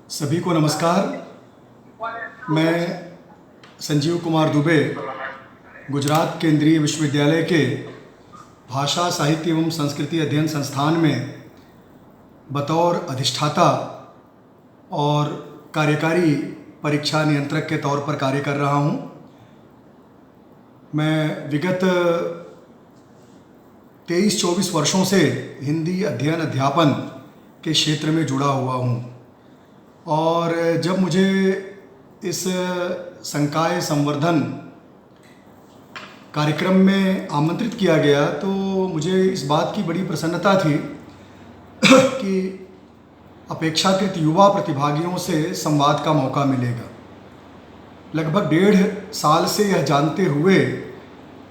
सभी को नमस्कार। मैं संजीव कुमार दुबे गुजरात केंद्रीय विश्वविद्यालय के भाषा साहित्य एवं संस्कृति अध्ययन संस्थान में बतौर अधिष्ठाता और कार्यकारी परीक्षा नियंत्रक के तौर पर कार्य कर रहा हूं। मैं विगत 23-24 वर्षों से हिंदी अध्ययन अध्यापन के क्षेत्र में जुड़ा हुआ हूं और जब मुझे इस संकाय संवर्धन कार्यक्रम में आमंत्रित किया गया तो मुझे इस बात की बड़ी प्रसन्नता थी कि अपेक्षाकृत युवा प्रतिभागियों से संवाद का मौका मिलेगा। लगभग 1.5 साल से यह जानते हुए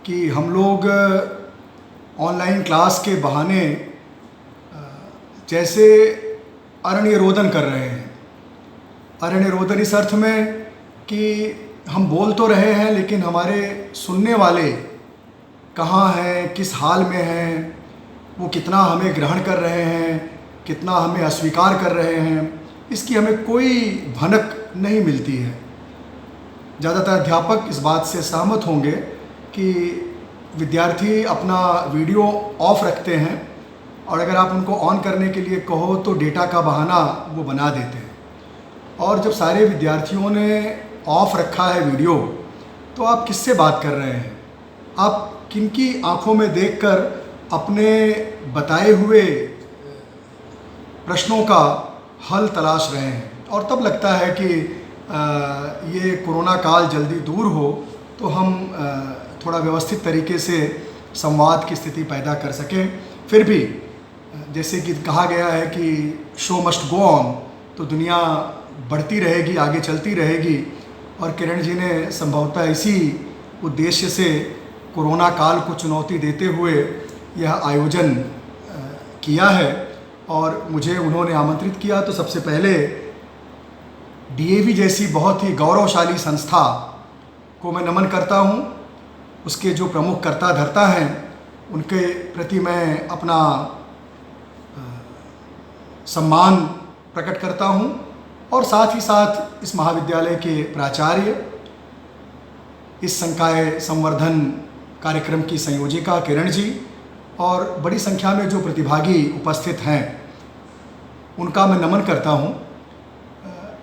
कि हम लोग ऑनलाइन क्लास के बहाने जैसे अरण्य रोदन कर रहे हैं। अरण्य रोदन इस अर्थ में कि हम बोल तो रहे हैं लेकिन हमारे सुनने वाले कहाँ हैं, किस हाल में हैं, वो कितना हमें ग्रहण कर रहे हैं, कितना हमें अस्वीकार कर रहे हैं, इसकी हमें कोई भनक नहीं मिलती है। ज़्यादातर अध्यापक इस बात से सहमत होंगे कि विद्यार्थी अपना वीडियो ऑफ रखते हैं और अगर आप उनको ऑन करने के लिए कहो तो डेटा का बहाना वो बना देते हैं। और जब सारे विद्यार्थियों ने ऑफ रखा है वीडियो तो आप किससे बात कर रहे हैं? आप किनकी आंखों में देखकर अपने बताए हुए प्रश्नों का हल तलाश रहे हैं? और तब लगता है कि ये कोरोना काल जल्दी दूर हो तो हम थोड़ा व्यवस्थित तरीके से संवाद की स्थिति पैदा कर सकें। फिर भी जैसे कि कहा गया है कि शो मस्ट गो ऑन, तो दुनिया बढ़ती रहेगी, आगे चलती रहेगी। और किरण जी ने संभवतः इसी उद्देश्य से कोरोना काल को चुनौती देते हुए यह आयोजन किया है और मुझे उन्होंने आमंत्रित किया तो सबसे पहले डीएवी जैसी बहुत ही गौरवशाली संस्था को मैं नमन करता हूँ। उसके जो प्रमुख कर्ता धर्ता हैं उनके प्रति मैं अपना सम्मान प्रकट करता हूँ और साथ ही साथ इस महाविद्यालय के प्राचार्य, इस संकाय संवर्धन कार्यक्रम की संयोजिका किरण जी और बड़ी संख्या में जो प्रतिभागी उपस्थित हैं उनका मैं नमन करता हूँ।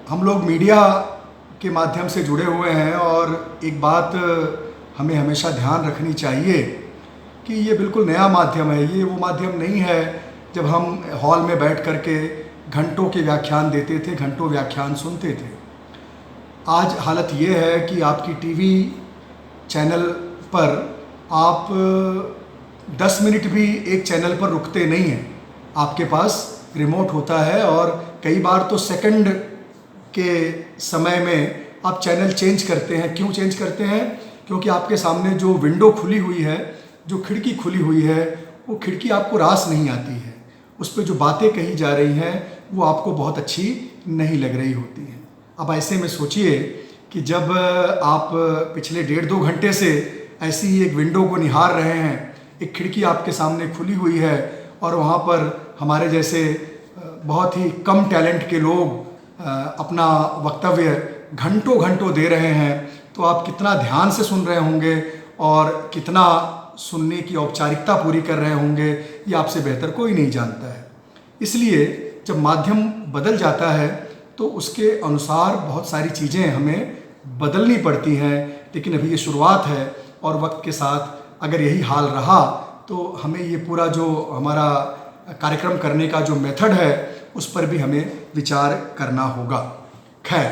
हम लोग मीडिया के माध्यम से जुड़े हुए हैं और एक बात हमें हमेशा ध्यान रखनी चाहिए कि ये बिल्कुल नया माध्यम है। ये वो माध्यम नहीं है जब हम हॉल में बैठ कर के घंटों के व्याख्यान देते थे, घंटों व्याख्यान सुनते थे। आज हालत ये है कि आपकी टीवी चैनल पर आप 10 मिनट भी एक चैनल पर रुकते नहीं हैं। आपके पास रिमोट होता है और कई बार तो सेकंड के समय में आप चैनल चेंज करते हैं। क्यों चेंज करते हैं? क्योंकि आपके सामने जो विंडो खुली हुई है, जो खिड़की खुली हुई है, वो खिड़की आपको रास नहीं आती है। उस पर जो बातें कही जा रही हैं वो आपको बहुत अच्छी नहीं लग रही होती हैं। अब ऐसे में सोचिए कि जब आप पिछले 1.5-2 घंटे से ऐसी ही एक विंडो को निहार रहे हैं, एक खिड़की आपके सामने खुली हुई है और वहाँ पर हमारे जैसे बहुत ही कम टैलेंट के लोग अपना वक्तव्य घंटों घंटों दे रहे हैं, तो आप कितना ध्यान से सुन रहे होंगे और कितना सुनने की औपचारिकता पूरी कर रहे होंगे, ये आपसे बेहतर कोई नहीं जानता है। इसलिए जब माध्यम बदल जाता है तो उसके अनुसार बहुत सारी चीज़ें हमें बदलनी पड़ती हैं। लेकिन अभी ये शुरुआत है और वक्त के साथ अगर यही हाल रहा तो हमें ये पूरा जो हमारा कार्यक्रम करने का जो मेथड है उस पर भी हमें विचार करना होगा। खैर,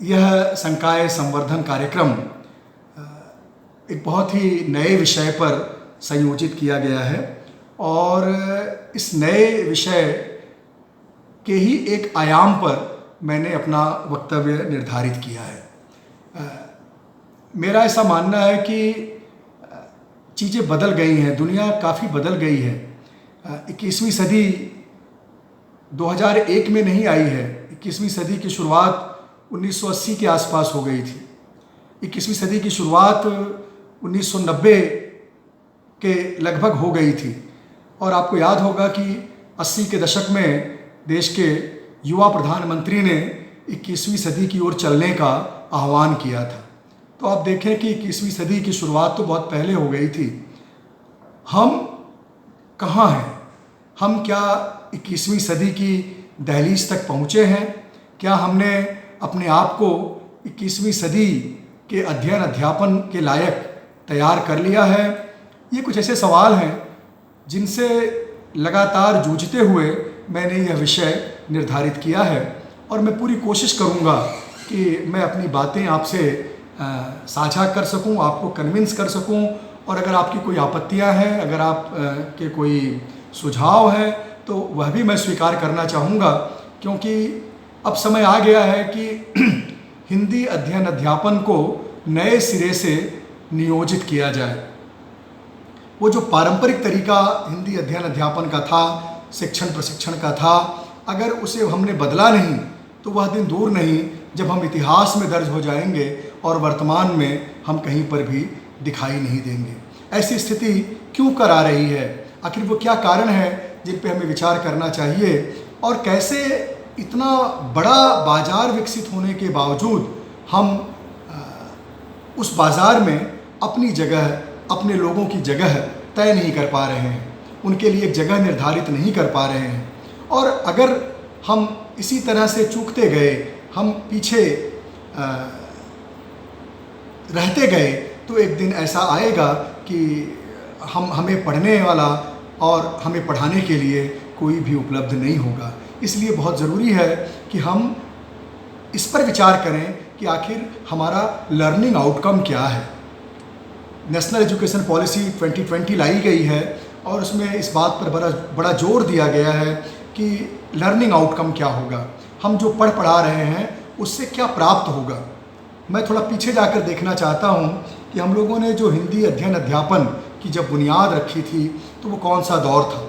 यह संकाय संवर्धन कार्यक्रम एक बहुत ही नए विषय पर संयोजित किया गया है और इस नए विषय के ही एक आयाम पर मैंने अपना वक्तव्य निर्धारित किया है। मेरा ऐसा मानना है कि चीज़ें बदल गई हैं, दुनिया काफ़ी बदल गई है। 21वीं सदी 2001 में नहीं आई है। 21वीं सदी की शुरुआत 1980 के आसपास हो गई थी। 21वीं सदी की शुरुआत 1990 के लगभग हो गई थी और आपको याद होगा कि 80 के दशक में देश के युवा प्रधानमंत्री ने 21वीं सदी की ओर चलने का आह्वान किया था। तो आप देखें कि 21वीं सदी की शुरुआत तो बहुत पहले हो गई थी। हम कहाँ हैं? हम क्या 21वीं सदी की दहलीज तक पहुँचे हैं? क्या हमने अपने आप को 21वीं सदी के अध्ययन अध्यापन के लायक तैयार कर लिया है? ये कुछ ऐसे सवाल हैं जिनसे लगातार जूझते हुए मैंने यह विषय निर्धारित किया है, और मैं पूरी कोशिश करूँगा कि मैं अपनी बातें आपसे साझा कर सकूं, आपको कन्विंस कर सकूं। और अगर आपकी कोई आपत्तियां हैं, अगर आप के कोई सुझाव हैं, तो वह भी मैं स्वीकार करना चाहूँगा, क्योंकि अब समय आ गया है कि हिंदी अध्ययन अध्यापन को नए सिरे से नियोजित किया जाए। वो जो पारंपरिक तरीका हिंदी अध्ययन अध्यापन का था, शिक्षण प्रशिक्षण का था, अगर उसे हमने बदला नहीं तो वह दिन दूर नहीं जब हम इतिहास में दर्ज हो जाएंगे और वर्तमान में हम कहीं पर भी दिखाई नहीं देंगे। ऐसी स्थिति क्यों कर आ रही है? आखिर वो क्या कारण है जिन पे हमें विचार करना चाहिए, और कैसे इतना बड़ा बाज़ार विकसित होने के बावजूद हम उस बाज़ार में अपनी जगह, अपने लोगों की जगह तय नहीं कर पा रहे हैं, उनके लिए एक जगह निर्धारित नहीं कर पा रहे हैं। और अगर हम इसी तरह से चूकते गए, हम पीछे रहते गए, तो एक दिन ऐसा आएगा कि हमें पढ़ने वाला और हमें पढ़ाने के लिए कोई भी उपलब्ध नहीं होगा। इसलिए बहुत ज़रूरी है कि हम इस पर विचार करें कि आखिर हमारा लर्निंग आउटकम क्या है। नेशनल एजुकेशन पॉलिसी 2020 लाई गई है और उसमें इस बात पर बड़ा जोर दिया गया है कि लर्निंग आउटकम क्या होगा, हम जो पढ़ा रहे हैं उससे क्या प्राप्त होगा। मैं थोड़ा पीछे जाकर देखना चाहता हूँ कि हम लोगों ने जो हिंदी अध्ययन अध्यापन की जब बुनियाद रखी थी तो वो कौन सा दौर था।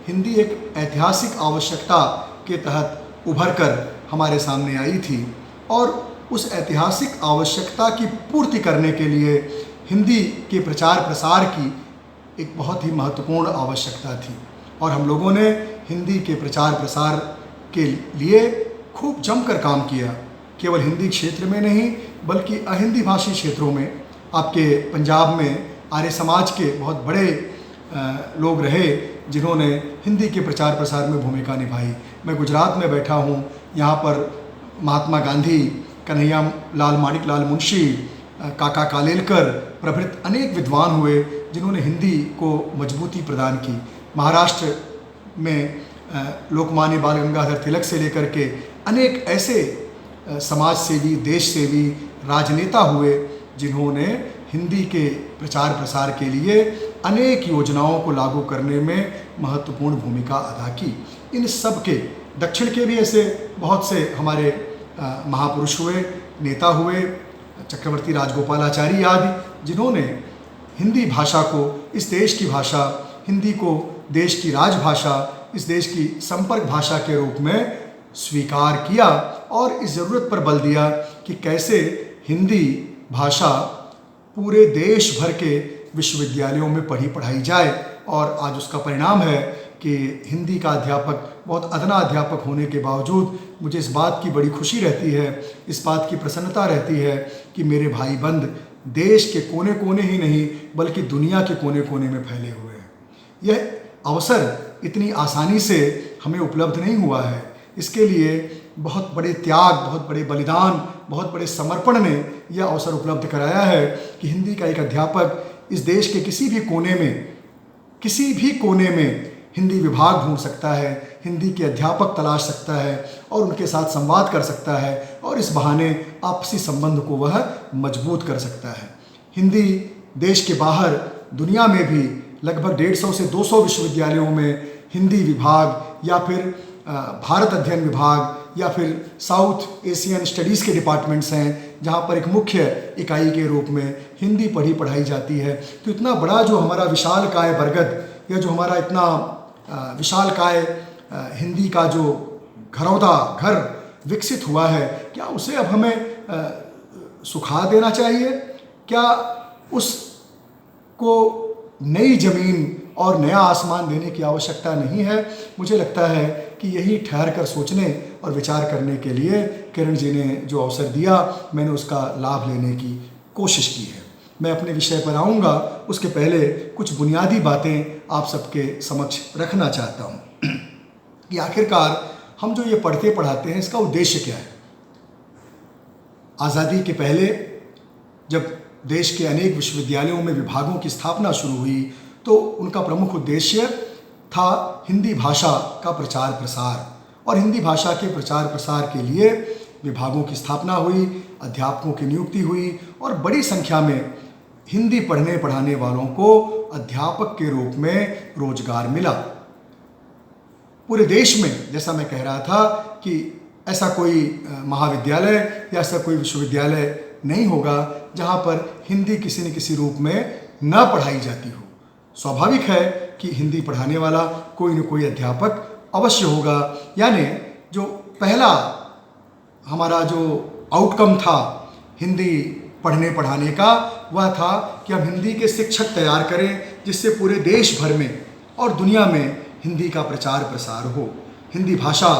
हिंदी एक ऐतिहासिक आवश्यकता के तहत उभर कर हमारे सामने आई थी, और उस ऐतिहासिक आवश्यकता की पूर्ति करने के लिए हिंदी के प्रचार प्रसार की एक बहुत ही महत्वपूर्ण आवश्यकता थी। और हम लोगों ने हिंदी के प्रचार प्रसार के लिए खूब जमकर काम किया, केवल हिंदी क्षेत्र में नहीं बल्कि अहिंदी भाषी क्षेत्रों में। आपके पंजाब में आर्य समाज के बहुत बड़े लोग रहे जिन्होंने हिंदी के प्रचार प्रसार में भूमिका निभाई। मैं गुजरात में बैठा हूँ, यहाँ पर महात्मा गांधी, कन्हैया लाल माणिक लाल मुंशी, काका कालेलकर प्रभृत अनेक विद्वान हुए जिन्होंने हिंदी को मजबूती प्रदान की। महाराष्ट्र में लोकमान्य बाल गंगाधर तिलक से लेकर के अनेक ऐसे समाज सेवी, देश सेवी, राजनेता हुए जिन्होंने हिंदी के प्रचार प्रसार के लिए अनेक योजनाओं को लागू करने में महत्वपूर्ण भूमिका अदा की। इन सब के दक्षिण के भी ऐसे बहुत से हमारे महापुरुष हुए, नेता हुए, चक्रवर्ती राजगोपालाचारी आदि, जिन्होंने हिंदी भाषा को इस देश की भाषा, हिंदी को देश की राजभाषा, इस देश की संपर्क भाषा के रूप में स्वीकार किया और इस ज़रूरत पर बल दिया कि कैसे हिंदी भाषा पूरे देश भर के विश्वविद्यालयों में पढ़ाई जाए। और आज उसका परिणाम है कि हिंदी का अध्यापक, बहुत अदना अध्यापक होने के बावजूद मुझे इस बात की बड़ी खुशी रहती है, इस बात की प्रसन्नता रहती है कि मेरे भाई बंद देश के कोने कोने ही नहीं बल्कि दुनिया के कोने कोने में फैले हुए हैं। यह अवसर इतनी आसानी से हमें उपलब्ध नहीं हुआ है। इसके लिए बहुत बड़े त्याग, बहुत बड़े बलिदान, बहुत बड़े समर्पण ने यह अवसर उपलब्ध कराया है कि हिंदी का एक अध्यापक इस देश के किसी भी कोने में हिंदी विभाग ढूंढ सकता है, हिंदी के अध्यापक तलाश सकता है और उनके साथ संवाद कर सकता है, और इस बहाने आपसी संबंध को वह मजबूत कर सकता है। हिंदी देश के बाहर दुनिया में भी लगभग 150 से 200 विश्वविद्यालयों में हिंदी विभाग या फिर भारत अध्ययन विभाग या फिर साउथ एशियन स्टडीज़ के डिपार्टमेंट्स हैं जहाँ पर एक मुख्य इकाई के रूप में हिंदी पढ़ाई जाती है। तो इतना बड़ा जो हमारा विशालकाय बरगद या जो हमारा इतना विशालकाय हिंदी का जो घर विकसित हुआ है, क्या उसे अब हमें सुखा देना चाहिए? क्या उसको नई ज़मीन और नया आसमान देने की आवश्यकता नहीं है? मुझे लगता है कि यही ठहर कर सोचने और विचार करने के लिए किरण जी ने जो अवसर दिया, मैंने उसका लाभ लेने की कोशिश की है। मैं अपने विषय पर आऊँगा, उसके पहले कुछ बुनियादी बातें आप सबके समक्ष रखना चाहता हूँ कि आखिरकार हम जो ये पढ़ते पढ़ाते हैं इसका उद्देश्य क्या है। आज़ादी के पहले जब देश के अनेक विश्वविद्यालयों में विभागों की स्थापना शुरू हुई तो उनका प्रमुख उद्देश्य था हिंदी भाषा का प्रचार प्रसार, और हिंदी भाषा के प्रचार प्रसार के लिए विभागों की स्थापना हुई, अध्यापकों की नियुक्ति हुई और बड़ी संख्या में हिंदी पढ़ने पढ़ाने वालों को अध्यापक के रूप में रोजगार मिला। पूरे देश में, जैसा मैं कह रहा था, कि ऐसा कोई महाविद्यालय या ऐसा कोई विश्वविद्यालय नहीं होगा जहाँ पर हिंदी किसी न किसी रूप में न पढ़ाई जाती हो। स्वाभाविक है कि हिंदी पढ़ाने वाला कोई न कोई अध्यापक अवश्य होगा। यानी जो पहला हमारा जो आउटकम था हिंदी पढ़ने पढ़ाने का, वह था कि हम हिंदी के शिक्षक तैयार करें जिससे पूरे देश भर में और दुनिया में हिंदी का प्रचार प्रसार हो, हिंदी भाषा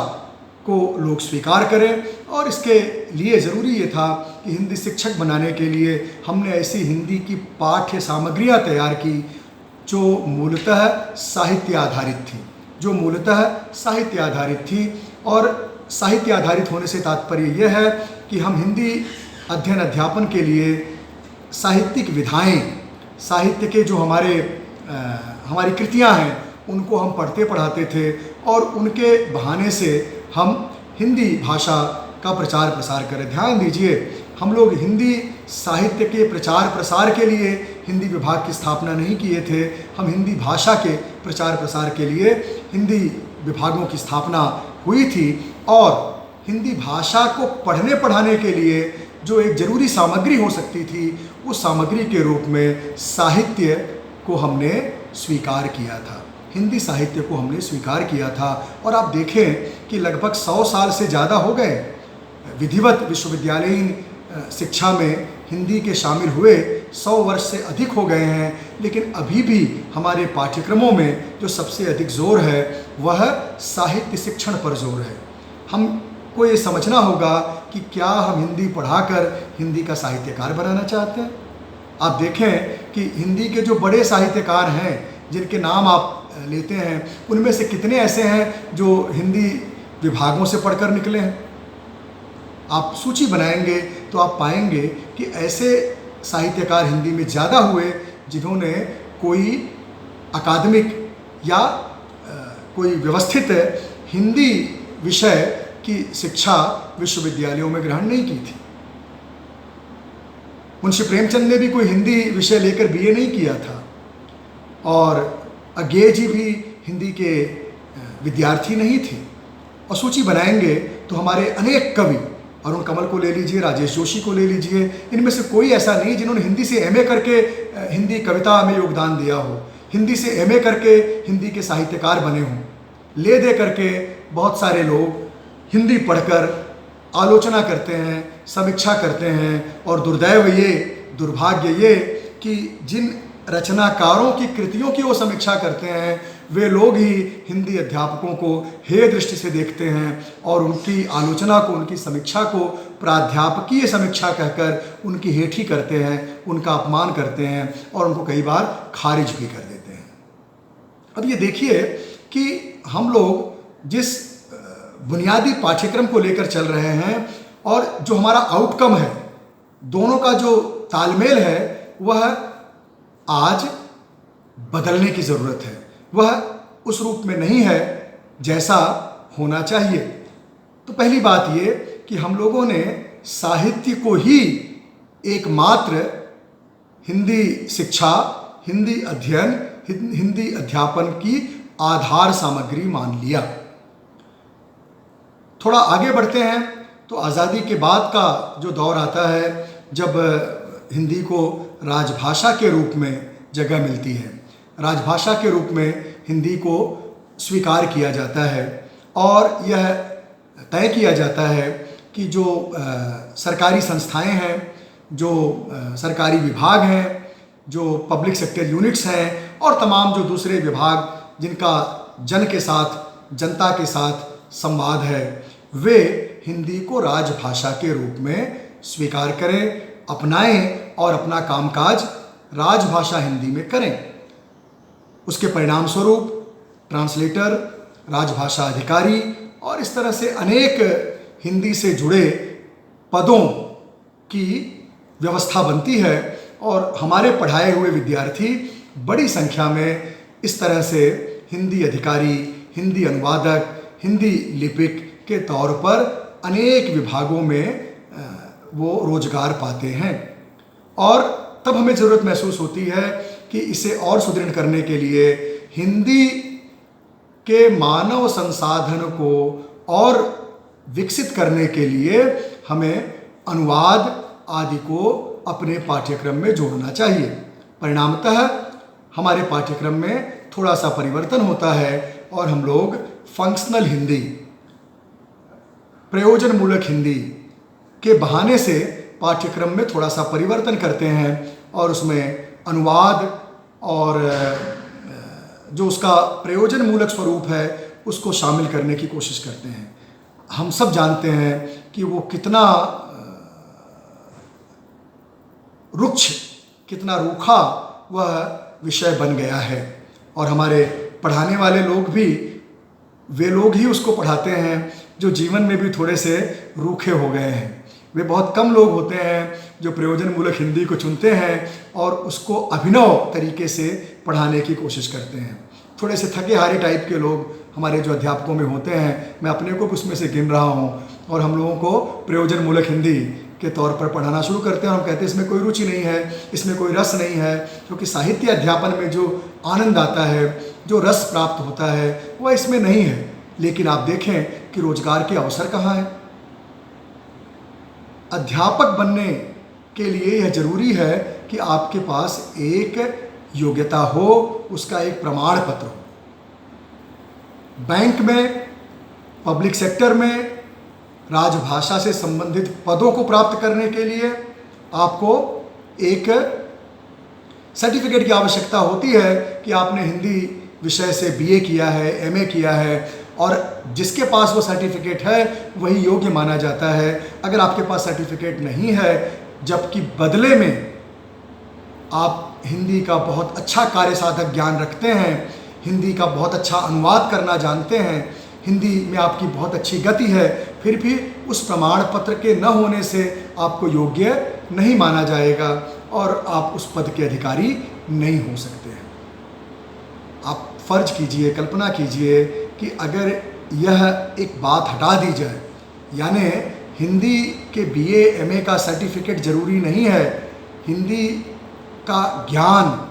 को लोग स्वीकार करें। और इसके लिए ज़रूरी ये था कि हिंदी शिक्षक बनाने के लिए हमने ऐसी हिंदी की पाठ्य सामग्रियाँ तैयार की जो मूलतः साहित्य आधारित थी और साहित्य आधारित होने से तात्पर्य यह है कि हम हिंदी अध्ययन अध्यापन के लिए साहित्यिक विधाएं, साहित्य के जो हमारी कृतियां हैं उनको हम पढ़ते पढ़ाते थे और उनके बहाने से हम हिंदी भाषा का प्रचार प्रसार करें। ध्यान दीजिए, हम लोग हिंदी साहित्य के प्रचार प्रसार के लिए हिंदी विभाग की स्थापना नहीं किए थे, हम हिंदी भाषा के प्रचार प्रसार के लिए हिंदी विभागों की स्थापना हुई थी। और हिंदी भाषा को पढ़ने पढ़ाने के लिए जो एक ज़रूरी सामग्री हो सकती थी, उस सामग्री के रूप में साहित्य को हमने स्वीकार किया था, हिंदी साहित्य को हमने स्वीकार किया था। और आप देखें कि लगभग 100 साल से ज़्यादा हो गए विधिवत विश्वविद्यालयीन शिक्षा में हिंदी के शामिल हुए, 100 वर्ष से अधिक हो गए हैं, लेकिन अभी भी हमारे पाठ्यक्रमों में जो सबसे अधिक जोर है वह साहित्य शिक्षण पर जोर है। हमको ये समझना होगा कि क्या हम हिंदी पढ़ाकर हिंदी का साहित्यकार बनाना चाहते हैं। आप देखें कि हिंदी के जो बड़े साहित्यकार हैं जिनके नाम आप लेते हैं, उनमें से कितने ऐसे हैं जो हिंदी विभागों से पढ़कर निकले हैं। आप सूची बनाएंगे तो आप पाएंगे कि ऐसे साहित्यकार हिंदी में ज़्यादा हुए जिन्होंने कोई अकादमिक या कोई व्यवस्थित हिंदी विषय की शिक्षा विश्वविद्यालयों में ग्रहण नहीं की थी। मुंशी प्रेमचंद ने भी कोई हिंदी विषय लेकर बीए नहीं किया था, और अज्ञेय जी भी हिंदी के विद्यार्थी नहीं थे। और सूची बनाएंगे तो हमारे अनेक कवि, अरुण कमल को ले लीजिए, राजेश जोशी को ले लीजिए, इनमें से कोई ऐसा नहीं जिन्होंने हिंदी से एमए करके हिंदी कविता में योगदान दिया हो, हिंदी से एमए करके हिंदी के साहित्यकार बने हों। ले दे करके बहुत सारे लोग हिंदी पढ़कर आलोचना करते हैं, समीक्षा करते हैं, और दुर्दैव ये, दुर्भाग्य ये कि जिन रचनाकारों की कृतियों की वो समीक्षा करते हैं वे लोग ही हिंदी अध्यापकों को हेय दृष्टि से देखते हैं और उनकी आलोचना को, उनकी समीक्षा को प्राध्यापकीय समीक्षा कहकर उनकी हेठी करते हैं, उनका अपमान करते हैं और उनको कई बार खारिज भी कर देते हैं। अब ये देखिए कि हम लोग जिस बुनियादी पाठ्यक्रम को लेकर चल रहे हैं और जो हमारा आउटकम है, दोनों का जो तालमेल है वह आज बदलने की ज़रूरत है। वह उस रूप में नहीं है जैसा होना चाहिए। तो पहली बात ये कि हम लोगों ने साहित्य को ही एकमात्र हिंदी शिक्षा, हिंदी अध्ययन, हिंदी अध्यापन की आधार सामग्री मान लिया। थोड़ा आगे बढ़ते हैं तो आज़ादी के बाद का जो दौर आता है जब हिंदी को राजभाषा के रूप में जगह मिलती है, राजभाषा के रूप में हिंदी को स्वीकार किया जाता है और यह तय किया जाता है कि जो सरकारी संस्थाएं हैं, जो सरकारी विभाग हैं, जो पब्लिक सेक्टर यूनिट्स हैं और तमाम जो दूसरे विभाग जिनका जन के साथ जनता के साथ संवाद है, वे हिंदी को राजभाषा के रूप में स्वीकार करें, अपनाएं और अपना कामकाज राजभाषा हिंदी में करें। उसके परिणाम स्वरूप ट्रांसलेटर, राजभाषा अधिकारी और इस तरह से अनेक हिंदी से जुड़े पदों की व्यवस्था बनती है और हमारे पढ़ाए हुए विद्यार्थी बड़ी संख्या में इस तरह से हिंदी अधिकारी, हिंदी अनुवादक, हिंदी लिपिक के तौर पर अनेक विभागों में वो रोजगार पाते हैं। और तब हमें ज़रूरत महसूस होती है कि इसे और सुदृढ़ करने के लिए हिंदी के मानव संसाधन को और विकसित करने के लिए हमें अनुवाद आदि को अपने पाठ्यक्रम में जोड़ना चाहिए। परिणामतः हमारे पाठ्यक्रम में थोड़ा सा परिवर्तन होता है और हम लोग फंक्शनल हिंदी, प्रयोजनमूलक हिंदी के बहाने से पाठ्यक्रम में थोड़ा सा परिवर्तन करते हैं और उसमें अनुवाद और जो उसका प्रयोजनमूलक स्वरूप है उसको शामिल करने की कोशिश करते हैं। हम सब जानते हैं कि वो कितना रुक्ष, कितना रूखा वह विषय बन गया है और हमारे पढ़ाने वाले लोग भी वे लोग ही उसको पढ़ाते हैं जो जीवन में भी थोड़े से रूखे हो गए हैं। वे बहुत कम लोग होते हैं जो प्रयोजनमूलक हिंदी को चुनते हैं और उसको अभिनव तरीके से पढ़ाने की कोशिश करते हैं। थोड़े से थके हारे टाइप के लोग हमारे जो अध्यापकों में होते हैं, मैं अपने को उसमें से गिन रहा हूँ, और हम लोगों को प्रयोजनमूलक हिंदी के तौर पर पढ़ाना शुरू करते हैं और हम कहते हैं इसमें कोई रुचि नहीं है, इसमें कोई रस नहीं है, क्योंकि साहित्य अध्यापन में जो आनंद आता है, जो रस प्राप्त होता है, वह इसमें नहीं है। लेकिन आप देखें कि रोजगार के अवसर कहाँ हैं। अध्यापक बनने के लिए यह जरूरी है कि आपके पास एक योग्यता हो, उसका एक प्रमाण पत्र हो। बैंक में, पब्लिक सेक्टर में राजभाषा से संबंधित पदों को प्राप्त करने के लिए आपको एक सर्टिफिकेट की आवश्यकता होती है कि आपने हिंदी विषय से बीए किया है, एमए किया है, और जिसके पास वो सर्टिफिकेट है वही योग्य माना जाता है। अगर आपके पास सर्टिफिकेट नहीं है, जबकि बदले में आप हिंदी का बहुत अच्छा कार्य साधक ज्ञान रखते हैं, हिंदी का बहुत अच्छा अनुवाद करना जानते हैं, हिंदी में आपकी बहुत अच्छी गति है, फिर भी उस प्रमाण पत्र के न होने से आपको योग्य नहीं माना जाएगा और आप उस पद के अधिकारी नहीं हो सकते हैं। आप फर्ज कीजिए, कल्पना कीजिए कि अगर यह एक बात हटा दी जाए, यानी हिंदी के बीए एमए का सर्टिफिकेट ज़रूरी नहीं है, हिंदी का ज्ञान,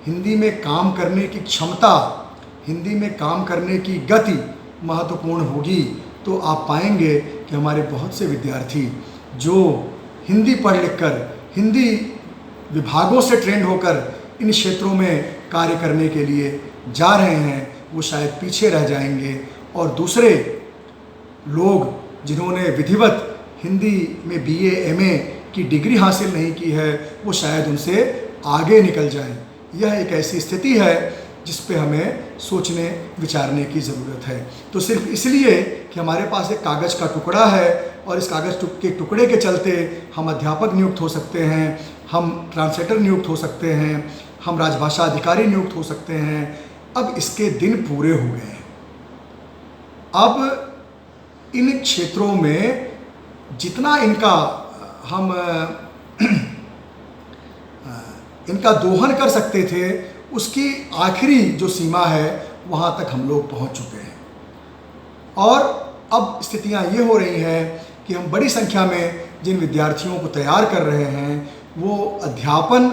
हिंदी में काम करने की क्षमता, हिंदी में काम करने की गति महत्वपूर्ण होगी, तो आप पाएंगे कि हमारे बहुत से विद्यार्थी जो हिंदी पढ़ लिख कर, हिंदी विभागों से ट्रेंड होकर इन क्षेत्रों में कार्य करने के लिए जा रहे हैं, वो शायद पीछे रह जाएंगे और दूसरे लोग जिन्होंने विधिवत हिंदी में बीए एमए की डिग्री हासिल नहीं की है, वो शायद उनसे आगे निकल जाएं। यह एक ऐसी स्थिति है जिस पे हमें सोचने विचारने की ज़रूरत है। तो सिर्फ इसलिए कि हमारे पास एक कागज़ का टुकड़ा है और इस कागज़ के टुकड़े के चलते हम अध्यापक नियुक्त हो सकते हैं, हम ट्रांसलेटर नियुक्त हो सकते हैं, हम राजभाषा अधिकारी नियुक्त हो सकते हैं, अब इसके दिन पूरे हो गए हैं। अब इन क्षेत्रों में जितना इनका दोहन कर सकते थे, उसकी आखिरी जो सीमा है वहाँ तक हम लोग पहुँच चुके हैं। और अब स्थितियाँ ये हो रही हैं कि हम बड़ी संख्या में जिन विद्यार्थियों को तैयार कर रहे हैं, वो अध्यापन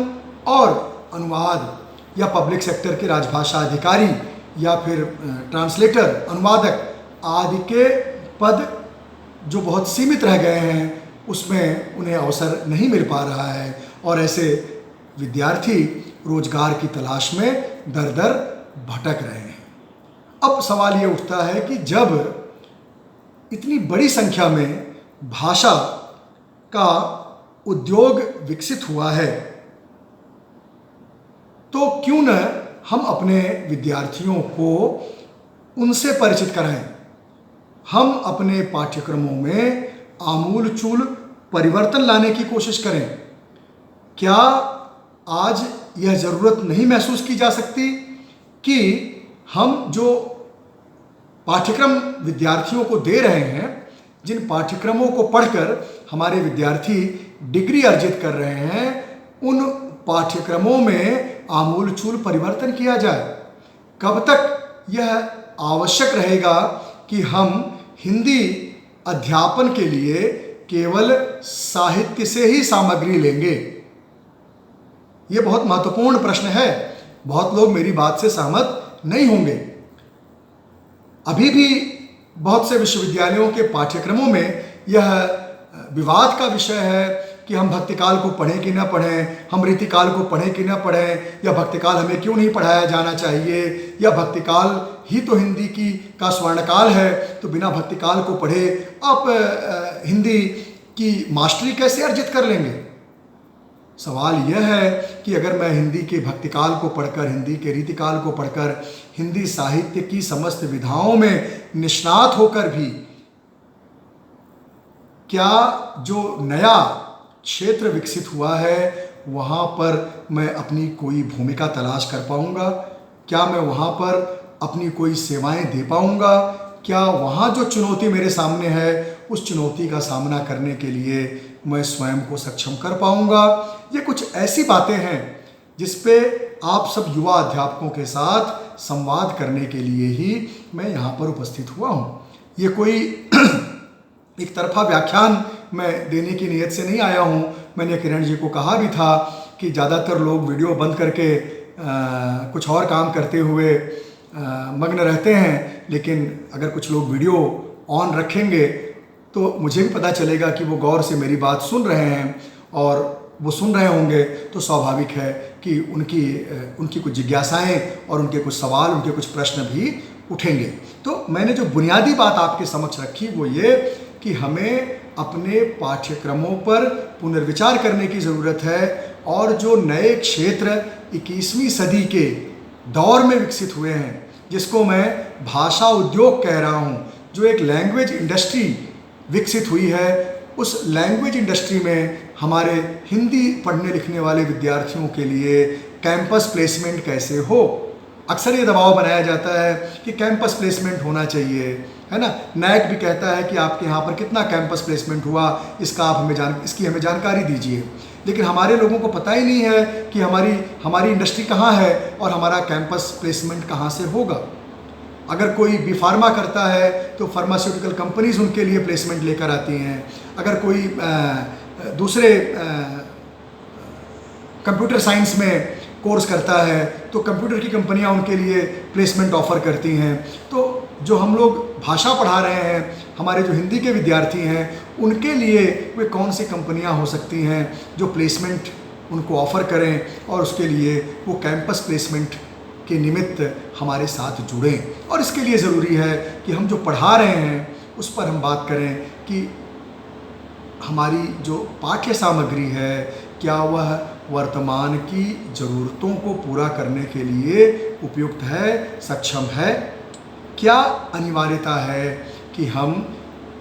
और अनुवाद या पब्लिक सेक्टर के राजभाषा अधिकारी या फिर ट्रांसलेटर, अनुवादक आदि के पद जो बहुत सीमित रह गए हैं, उसमें उन्हें अवसर नहीं मिल पा रहा है और ऐसे विद्यार्थी रोजगार की तलाश में दर दर भटक रहे हैं। अब सवाल ये उठता है कि जब इतनी बड़ी संख्या में भाषा का उद्योग विकसित हुआ है, तो क्यों न हम अपने विद्यार्थियों को उनसे परिचित कराएं। हम अपने पाठ्यक्रमों में आमूलचूल परिवर्तन लाने की कोशिश करें। क्या आज यह ज़रूरत नहीं महसूस की जा सकती कि हम जो पाठ्यक्रम विद्यार्थियों को दे रहे हैं, जिन पाठ्यक्रमों को पढ़कर हमारे विद्यार्थी डिग्री अर्जित कर रहे हैं, उन पाठ्यक्रमों में आमूलचूल परिवर्तन किया जाए? कब तक यह आवश्यक रहेगा कि हम हिंदी अध्यापन के लिए केवल साहित्य से ही सामग्री लेंगे? ये बहुत महत्वपूर्ण प्रश्न है। बहुत लोग मेरी बात से सहमत नहीं होंगे। अभी भी बहुत से विश्वविद्यालयों के पाठ्यक्रमों में यह विवाद का विषय है कि हम भक्तिकाल को पढ़ें कि ना पढ़ें, हम रीतिकाल को पढ़ें कि ना पढ़ें, या भक्तिकाल हमें क्यों नहीं पढ़ाया जाना चाहिए, या भक्तिकाल ही तो हिंदी का स्वर्णकाल है, तो बिना भक्तिकाल को पढ़े आप हिंदी की मास्टरी कैसे अर्जित कर लेंगे? सवाल यह है कि अगर मैं हिंदी के भक्तिकाल को पढ़कर, हिंदी के रीतिकाल को पढ़कर, हिंदी साहित्य की समस्त विधाओं में निष्णात होकर भी क्या जो नया क्षेत्र विकसित हुआ है वहाँ पर मैं अपनी कोई भूमिका तलाश कर पाऊँगा? क्या मैं वहाँ पर अपनी कोई सेवाएं दे पाऊँगा? क्या वहाँ जो चुनौती मेरे सामने है उस चुनौती का सामना करने के लिए मैं स्वयं को सक्षम कर पाऊँगा? ये कुछ ऐसी बातें हैं जिस पे आप सब युवा अध्यापकों के साथ संवाद करने के लिए ही मैं यहाँ पर उपस्थित हुआ हूँ। ये कोई एक तरफा व्याख्यान मैं देने की नीयत से नहीं आया हूँ। मैंने किरण जी को कहा भी था कि ज़्यादातर लोग वीडियो बंद करके कुछ और काम करते हुए मग्न रहते हैं, लेकिन अगर कुछ लोग वीडियो ऑन रखेंगे तो मुझे भी पता चलेगा कि वो गौर से मेरी बात सुन रहे हैं, और वो सुन रहे होंगे तो स्वाभाविक है कि उनकी कुछ जिज्ञासाएं और उनके कुछ सवाल, उनके कुछ प्रश्न भी उठेंगे। तो मैंने जो बुनियादी बात आपके समक्ष रखी वो ये कि हमें अपने पाठ्यक्रमों पर पुनर्विचार करने की ज़रूरत है, और जो नए क्षेत्र 21वीं सदी के दौर में विकसित हुए हैं, जिसको मैं भाषा उद्योग कह रहा हूँ, जो एक लैंग्वेज इंडस्ट्री विकसित हुई है, उस लैंग्वेज इंडस्ट्री में हमारे हिंदी पढ़ने लिखने वाले विद्यार्थियों के लिए कैंपस प्लेसमेंट कैसे हो। अक्सर ये दबाव बनाया जाता है कि कैंपस प्लेसमेंट होना चाहिए, है ना। नैक भी कहता है कि आपके यहाँ पर कितना कैंपस प्लेसमेंट हुआ, इसकी हमें जानकारी दीजिए। लेकिन हमारे लोगों को पता ही नहीं है कि हमारी इंडस्ट्री कहाँ है और हमारा कैंपस प्लेसमेंट कहाँ से होगा। अगर कोई बी फार्मा करता है तो फार्मास्यूटिकल कंपनीज उनके लिए प्लेसमेंट लेकर आती हैं। अगर कोई दूसरे कंप्यूटर साइंस में कोर्स करता है तो कंप्यूटर की कंपनियां उनके लिए प्लेसमेंट ऑफ़र करती हैं। तो जो हम लोग भाषा पढ़ा रहे हैं, हमारे जो हिंदी के विद्यार्थी हैं, उनके लिए वे कौन सी कंपनियां हो सकती हैं जो प्लेसमेंट उनको ऑफ़र करें और उसके लिए वो कैंपस प्लेसमेंट के निमित्त हमारे साथ जुड़ें। और इसके लिए ज़रूरी है कि हम जो पढ़ा रहे हैं उस पर हम बात करें कि हमारी जो पाठ्य सामग्री है क्या वह वर्तमान की ज़रूरतों को पूरा करने के लिए उपयुक्त है, सक्षम है। क्या अनिवार्यता है कि हम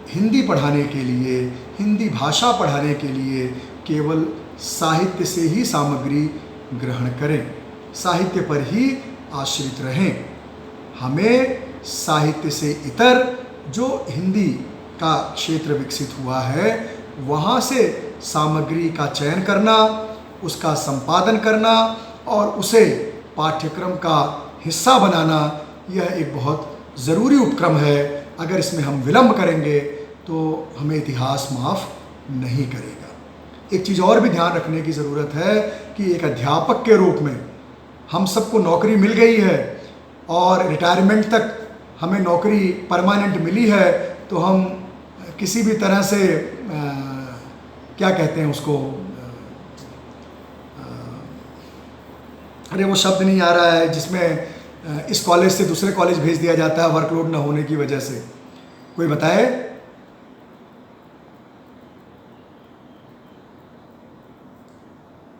हिंदी पढ़ाने के लिए, हिंदी भाषा पढ़ाने के लिए केवल साहित्य से ही सामग्री ग्रहण करें, साहित्य पर ही आश्रित रहें। हमें साहित्य से इतर जो हिंदी का क्षेत्र विकसित हुआ है वहाँ से सामग्री का चयन करना, उसका संपादन करना और उसे पाठ्यक्रम का हिस्सा बनाना, यह एक बहुत ज़रूरी उपक्रम है। अगर इसमें हम विलंब करेंगे तो हमें इतिहास माफ़ नहीं करेगा। एक चीज़ और भी ध्यान रखने की ज़रूरत है कि एक अध्यापक के रूप में हम सबको नौकरी मिल गई है और रिटायरमेंट तक हमें नौकरी परमानेंट मिली है, तो हम किसी भी तरह से क्या कहते हैं उसको, अरे वो शब्द नहीं आ रहा है जिसमें इस कॉलेज से दूसरे कॉलेज भेज दिया जाता है वर्कलोड ना होने की वजह से, कोई बताए?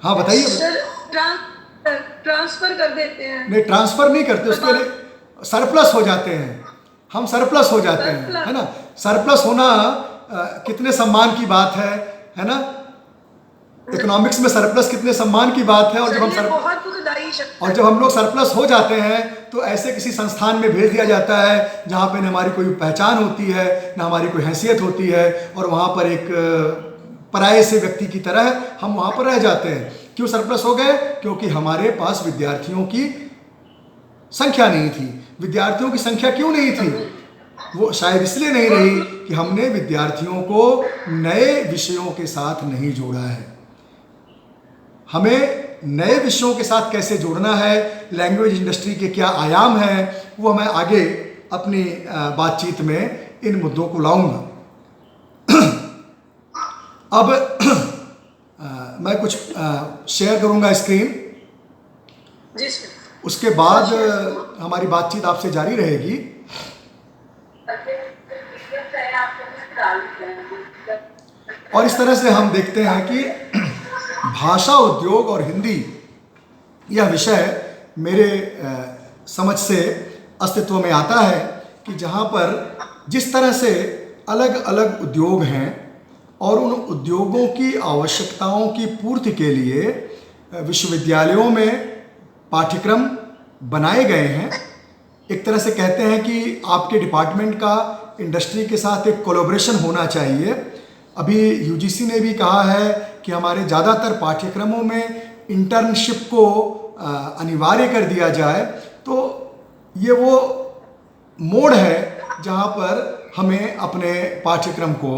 हाँ बताइए। ट्रांसफर कर देते हैं। नहीं, ट्रांसफ़र नहीं करते, उसके लिए सरप्लस हो जाते हैं। हम सरप्लस हो जाते हैं, है ना। सरप्लस होना कितने सम्मान की बात है ना। इकोनॉमिक्स में सरप्लस कितने सम्मान की बात है। और जब हम लोग सरप्लस हो जाते हैं तो ऐसे किसी संस्थान में भेज दिया जाता है जहाँ पे न हमारी कोई पहचान होती है, न हमारी कोई हैसियत होती है, और वहाँ पर एक पराये से व्यक्ति की तरह हम वहाँ पर रह जाते हैं। क्यों सरप्लस हो गए? क्योंकि हमारे पास विद्यार्थियों की संख्या नहीं थी। विद्यार्थियों की संख्या क्यों नहीं थी? वो शायद इसलिए नहीं रही कि हमने विद्यार्थियों को नए विषयों के साथ नहीं जोड़ा है। हमें नए विषयों के साथ कैसे जोड़ना है, लैंग्वेज इंडस्ट्री के क्या आयाम हैं, वो मैं आगे अपनी बातचीत में इन मुद्दों को लाऊंगा। अब मैं कुछ शेयर करूंगा स्क्रीन, उसके बाद हमारी बातचीत आपसे जारी रहेगी। और इस तरह से हम देखते हैं कि भाषा उद्योग और हिंदी, यह विषय मेरे समझ से अस्तित्व में आता है कि जहाँ पर जिस तरह से अलग अलग उद्योग हैं और उन उद्योगों की आवश्यकताओं की पूर्ति के लिए विश्वविद्यालयों में पाठ्यक्रम बनाए गए हैं। एक तरह से कहते हैं कि आपके डिपार्टमेंट का इंडस्ट्री के साथ एक कोलैबोरेशन होना चाहिए। अभी यूजीसी ने भी कहा है कि हमारे ज़्यादातर पाठ्यक्रमों में इंटर्नशिप को अनिवार्य कर दिया जाए। तो ये वो मोड़ है जहाँ पर हमें अपने पाठ्यक्रम को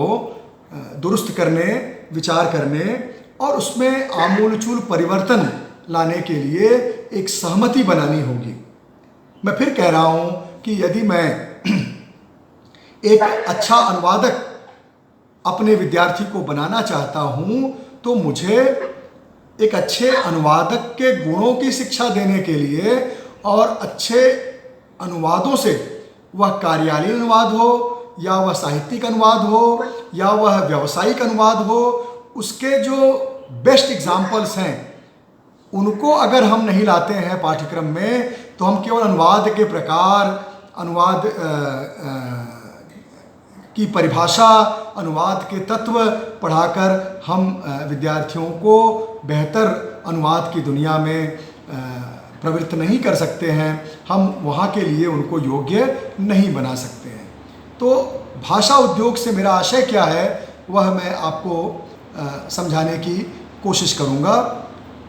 दुरुस्त करने, विचार करने और उसमें आमूलचूल परिवर्तन लाने के लिए एक सहमति बनानी होगी। मैं फिर कह रहा हूँ कि यदि मैं एक अच्छा अनुवादक अपने विद्यार्थी को बनाना चाहता हूँ तो मुझे एक अच्छे अनुवादक के गुणों की शिक्षा देने के लिए और अच्छे अनुवादों से, वह कार्यालयीन अनुवाद हो या वह साहित्यिक अनुवाद हो या वह व्यावसायिक अनुवाद हो, उसके जो बेस्ट एग्जाम्पल्स हैं उनको अगर हम नहीं लाते हैं पाठ्यक्रम में, तो हम केवल अनुवाद के प्रकार, अनुवाद की परिभाषा, अनुवाद के तत्व पढ़ाकर हम विद्यार्थियों को बेहतर अनुवाद की दुनिया में प्रवृत्त नहीं कर सकते हैं। हम वहाँ के लिए उनको योग्य नहीं बना सकते हैं। तो भाषा उद्योग से मेरा आशय क्या है वह मैं आपको समझाने की कोशिश करूँगा।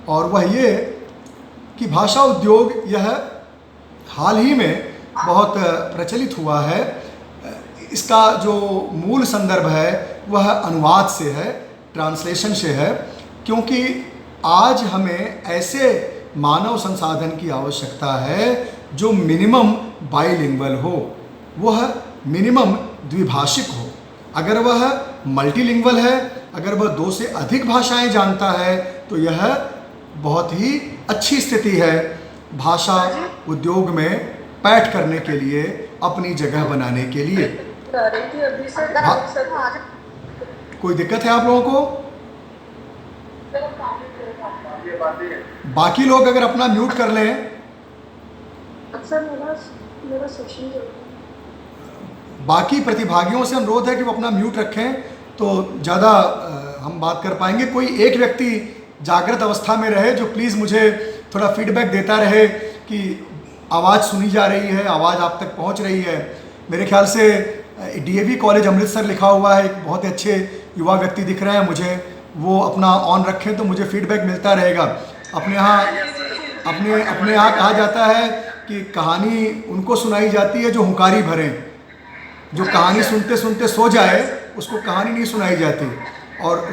और वह ये कि भाषा उद्योग यह हाल ही में बहुत प्रचलित हुआ है। इसका जो मूल संदर्भ है वह अनुवाद से है, ट्रांसलेशन से है, क्योंकि आज हमें ऐसे मानव संसाधन की आवश्यकता है जो मिनिमम बाइलिंगुअल हो, वह मिनिमम द्विभाषिक हो। अगर वह मल्टीलिंगुअल है, अगर वह 2 से अधिक भाषाएं जानता है, तो यह बहुत ही अच्छी स्थिति है भाषा उद्योग में पैठ करने के लिए, अपनी जगह बनाने के लिए। कोई दिक्कत है आप लोगों को? बाकी लोग अगर अपना म्यूट कर लें। बाकी प्रतिभागियों से अनुरोध है कि वो अपना म्यूट रखें तो ज़्यादा हम बात कर पाएंगे। कोई एक व्यक्ति जागृत अवस्था में रहे जो प्लीज़ मुझे थोड़ा फीडबैक देता रहे कि आवाज़ सुनी जा रही है, आवाज़ आप तक पहुंच रही है। मेरे ख्याल से डीएवी कॉलेज अमृतसर लिखा हुआ है, एक बहुत अच्छे युवा व्यक्ति दिख रहे हैं मुझे, वो अपना ऑन रखें तो मुझे फीडबैक मिलता रहेगा। अपने यहाँ कहा जाता है कि कहानी उनको सुनाई जाती है जो हुंकारी भरें। जो कहानी सुनते सुनते सो जाए उसको कहानी नहीं सुनाई जाती। और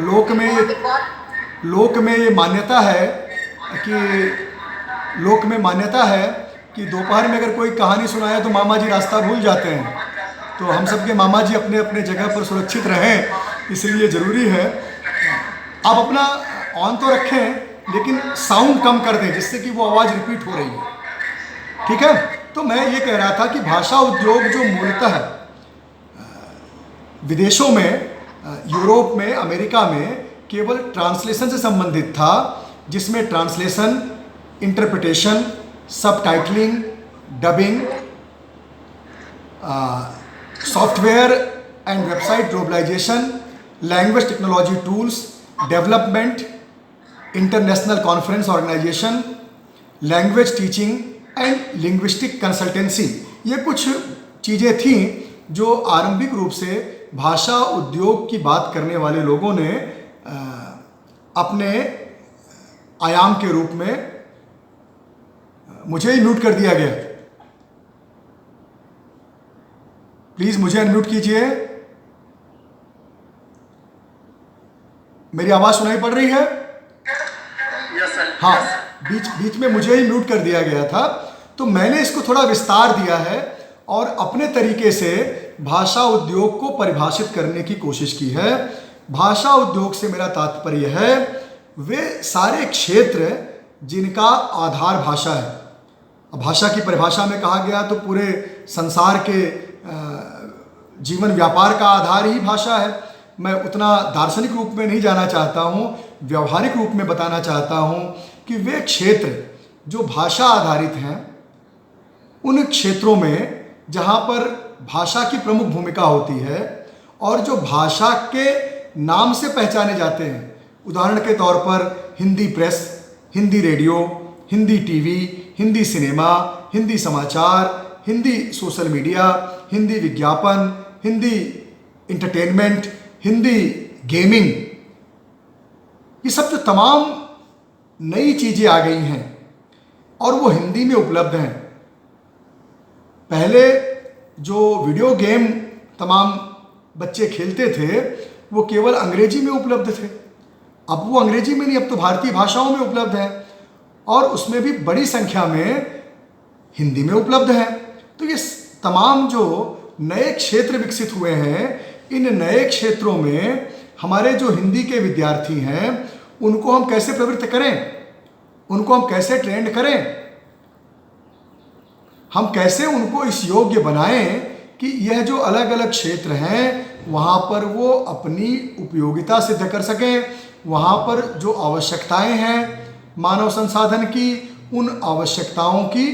लोक में ये मान्यता है कि दोपहर में अगर कोई कहानी सुनाए तो मामा जी रास्ता भूल जाते हैं। तो हम सब के मामा जी अपने अपने जगह पर सुरक्षित रहें, इसलिए ज़रूरी है आप अपना ऑन तो रखें लेकिन साउंड कम कर दें जिससे कि वो आवाज़ रिपीट हो रही है। ठीक है? तो मैं ये कह रहा था कि भाषा उद्योग जो मूलतः विदेशों में, यूरोप में, अमेरिका में केवल ट्रांसलेशन से संबंधित था, जिसमें translation, interpretation, subtitling, dubbing software and website globalization, language technology tools, development, international conference organization, language teaching and linguistic consultancy. ये कुछ चीज़ें थीं जो आरंभिक रूप से भाषा उद्योग की बात करने वाले लोगों ने अपने आयाम के रूप में, मुझे ही म्यूट कर दिया गया, प्लीज़ मुझे अनम्यूट कीजिए। मेरी आवाज़ सुनाई पड़ रही है? Yes sir. हाँ, बीच में मुझे ही म्यूट कर दिया गया था। तो मैंने इसको थोड़ा विस्तार दिया है और अपने तरीके से भाषा उद्योग को परिभाषित करने की कोशिश की है। भाषा उद्योग से मेरा तात्पर्य है वे सारे क्षेत्र जिनका आधार भाषा है। अब भाषा की परिभाषा में कहा गया तो पूरे संसार के जीवन व्यापार का आधार ही भाषा है। मैं उतना दार्शनिक रूप में नहीं जाना चाहता हूँ, व्यवहारिक रूप में बताना चाहता हूँ कि वे क्षेत्र जो भाषा आधारित हैं, उन क्षेत्रों में जहाँ पर भाषा की प्रमुख भूमिका होती है और जो भाषा के नाम से पहचाने जाते हैं, उदाहरण के तौर पर Hindi press, Hindi radio, Hindi TV, Hindi cinema, Hindi समाचार, हिंदी सोशल मीडिया, हिंदी विज्ञापन, हिंदी इंटरटेनमेंट, हिंदी गेमिंग, ये सब जो तमाम नई चीज़ें आ गई हैं और वो हिंदी में उपलब्ध हैं। पहले जो वीडियो गेम तमाम बच्चे खेलते थे वो केवल अंग्रेजी में उपलब्ध थे। अब वो अंग्रेजी में नहीं, अब तो भारतीय भाषाओं में उपलब्ध है और उसमें भी बड़ी संख्या में हिंदी में उपलब्ध है। तो ये तमाम जो नए क्षेत्र विकसित हुए हैं, इन नए क्षेत्रों में हमारे जो हिंदी के विद्यार्थी हैं उनको हम कैसे प्रवृत्त करें, उनको हम कैसे ट्रेंड करें, हम कैसे उनको इस योग्य बनाएं कि यह जो अलग अलग क्षेत्र हैं वहाँ पर वो अपनी उपयोगिता सिद्ध कर सकें, वहाँ पर जो आवश्यकताएं हैं मानव संसाधन की, उन आवश्यकताओं की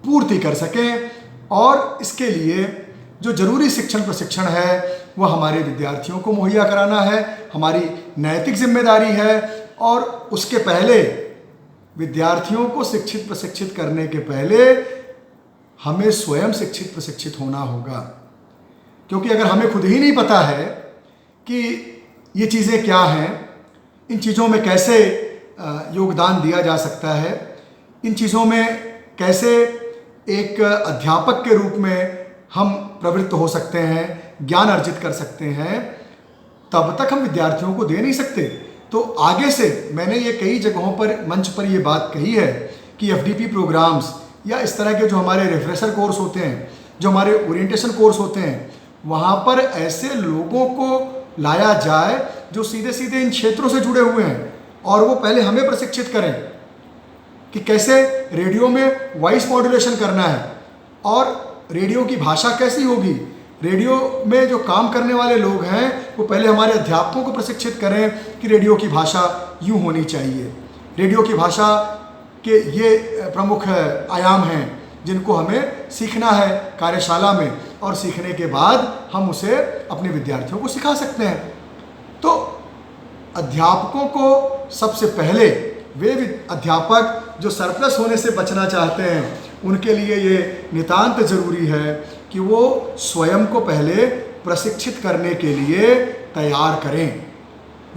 पूर्ति कर सकें। और इसके लिए जो जरूरी शिक्षण प्रशिक्षण है वह हमारे विद्यार्थियों को मुहैया कराना है, हमारी नैतिक जिम्मेदारी है। और उसके पहले विद्यार्थियों को शिक्षित प्रशिक्षित करने के पहले हमें स्वयं शिक्षित प्रशिक्षित होना होगा, क्योंकि अगर हमें खुद ही नहीं पता है कि ये चीज़ें क्या हैं, इन चीज़ों में कैसे योगदान दिया जा सकता है, इन चीज़ों में कैसे एक अध्यापक के रूप में हम प्रवृत्त हो सकते हैं, ज्ञान अर्जित कर सकते हैं, तब तक हम विद्यार्थियों को दे नहीं सकते। तो आगे से मैंने ये कई जगहों पर मंच पर ये बात कही है कि एफडीपी प्रोग्राम्स या इस तरह के जो हमारे रिफ्रेशर कोर्स होते हैं, जो हमारे ओरिएंटेशन कोर्स होते हैं, वहाँ पर ऐसे लोगों को लाया जाए जो सीधे सीधे इन क्षेत्रों से जुड़े हुए हैं और वो पहले हमें प्रशिक्षित करें कि कैसे रेडियो में वॉइस मॉड्यूलेशन करना है और रेडियो की भाषा कैसी होगी। रेडियो में जो काम करने वाले लोग हैं वो पहले हमारे अध्यापकों को प्रशिक्षित करें कि रेडियो की भाषा यूँ होनी चाहिए। रेडियो की भाषा के ये प्रमुख आयाम हैं जिनको हमें सीखना है कार्यशाला में, और सीखने के बाद हम उसे अपने विद्यार्थियों को सिखा सकते हैं। तो अध्यापकों को सबसे पहले, वे अध्यापक जो सरप्लस होने से बचना चाहते हैं, उनके लिए ये नितांत जरूरी है कि वो स्वयं को पहले प्रशिक्षित करने के लिए तैयार करें।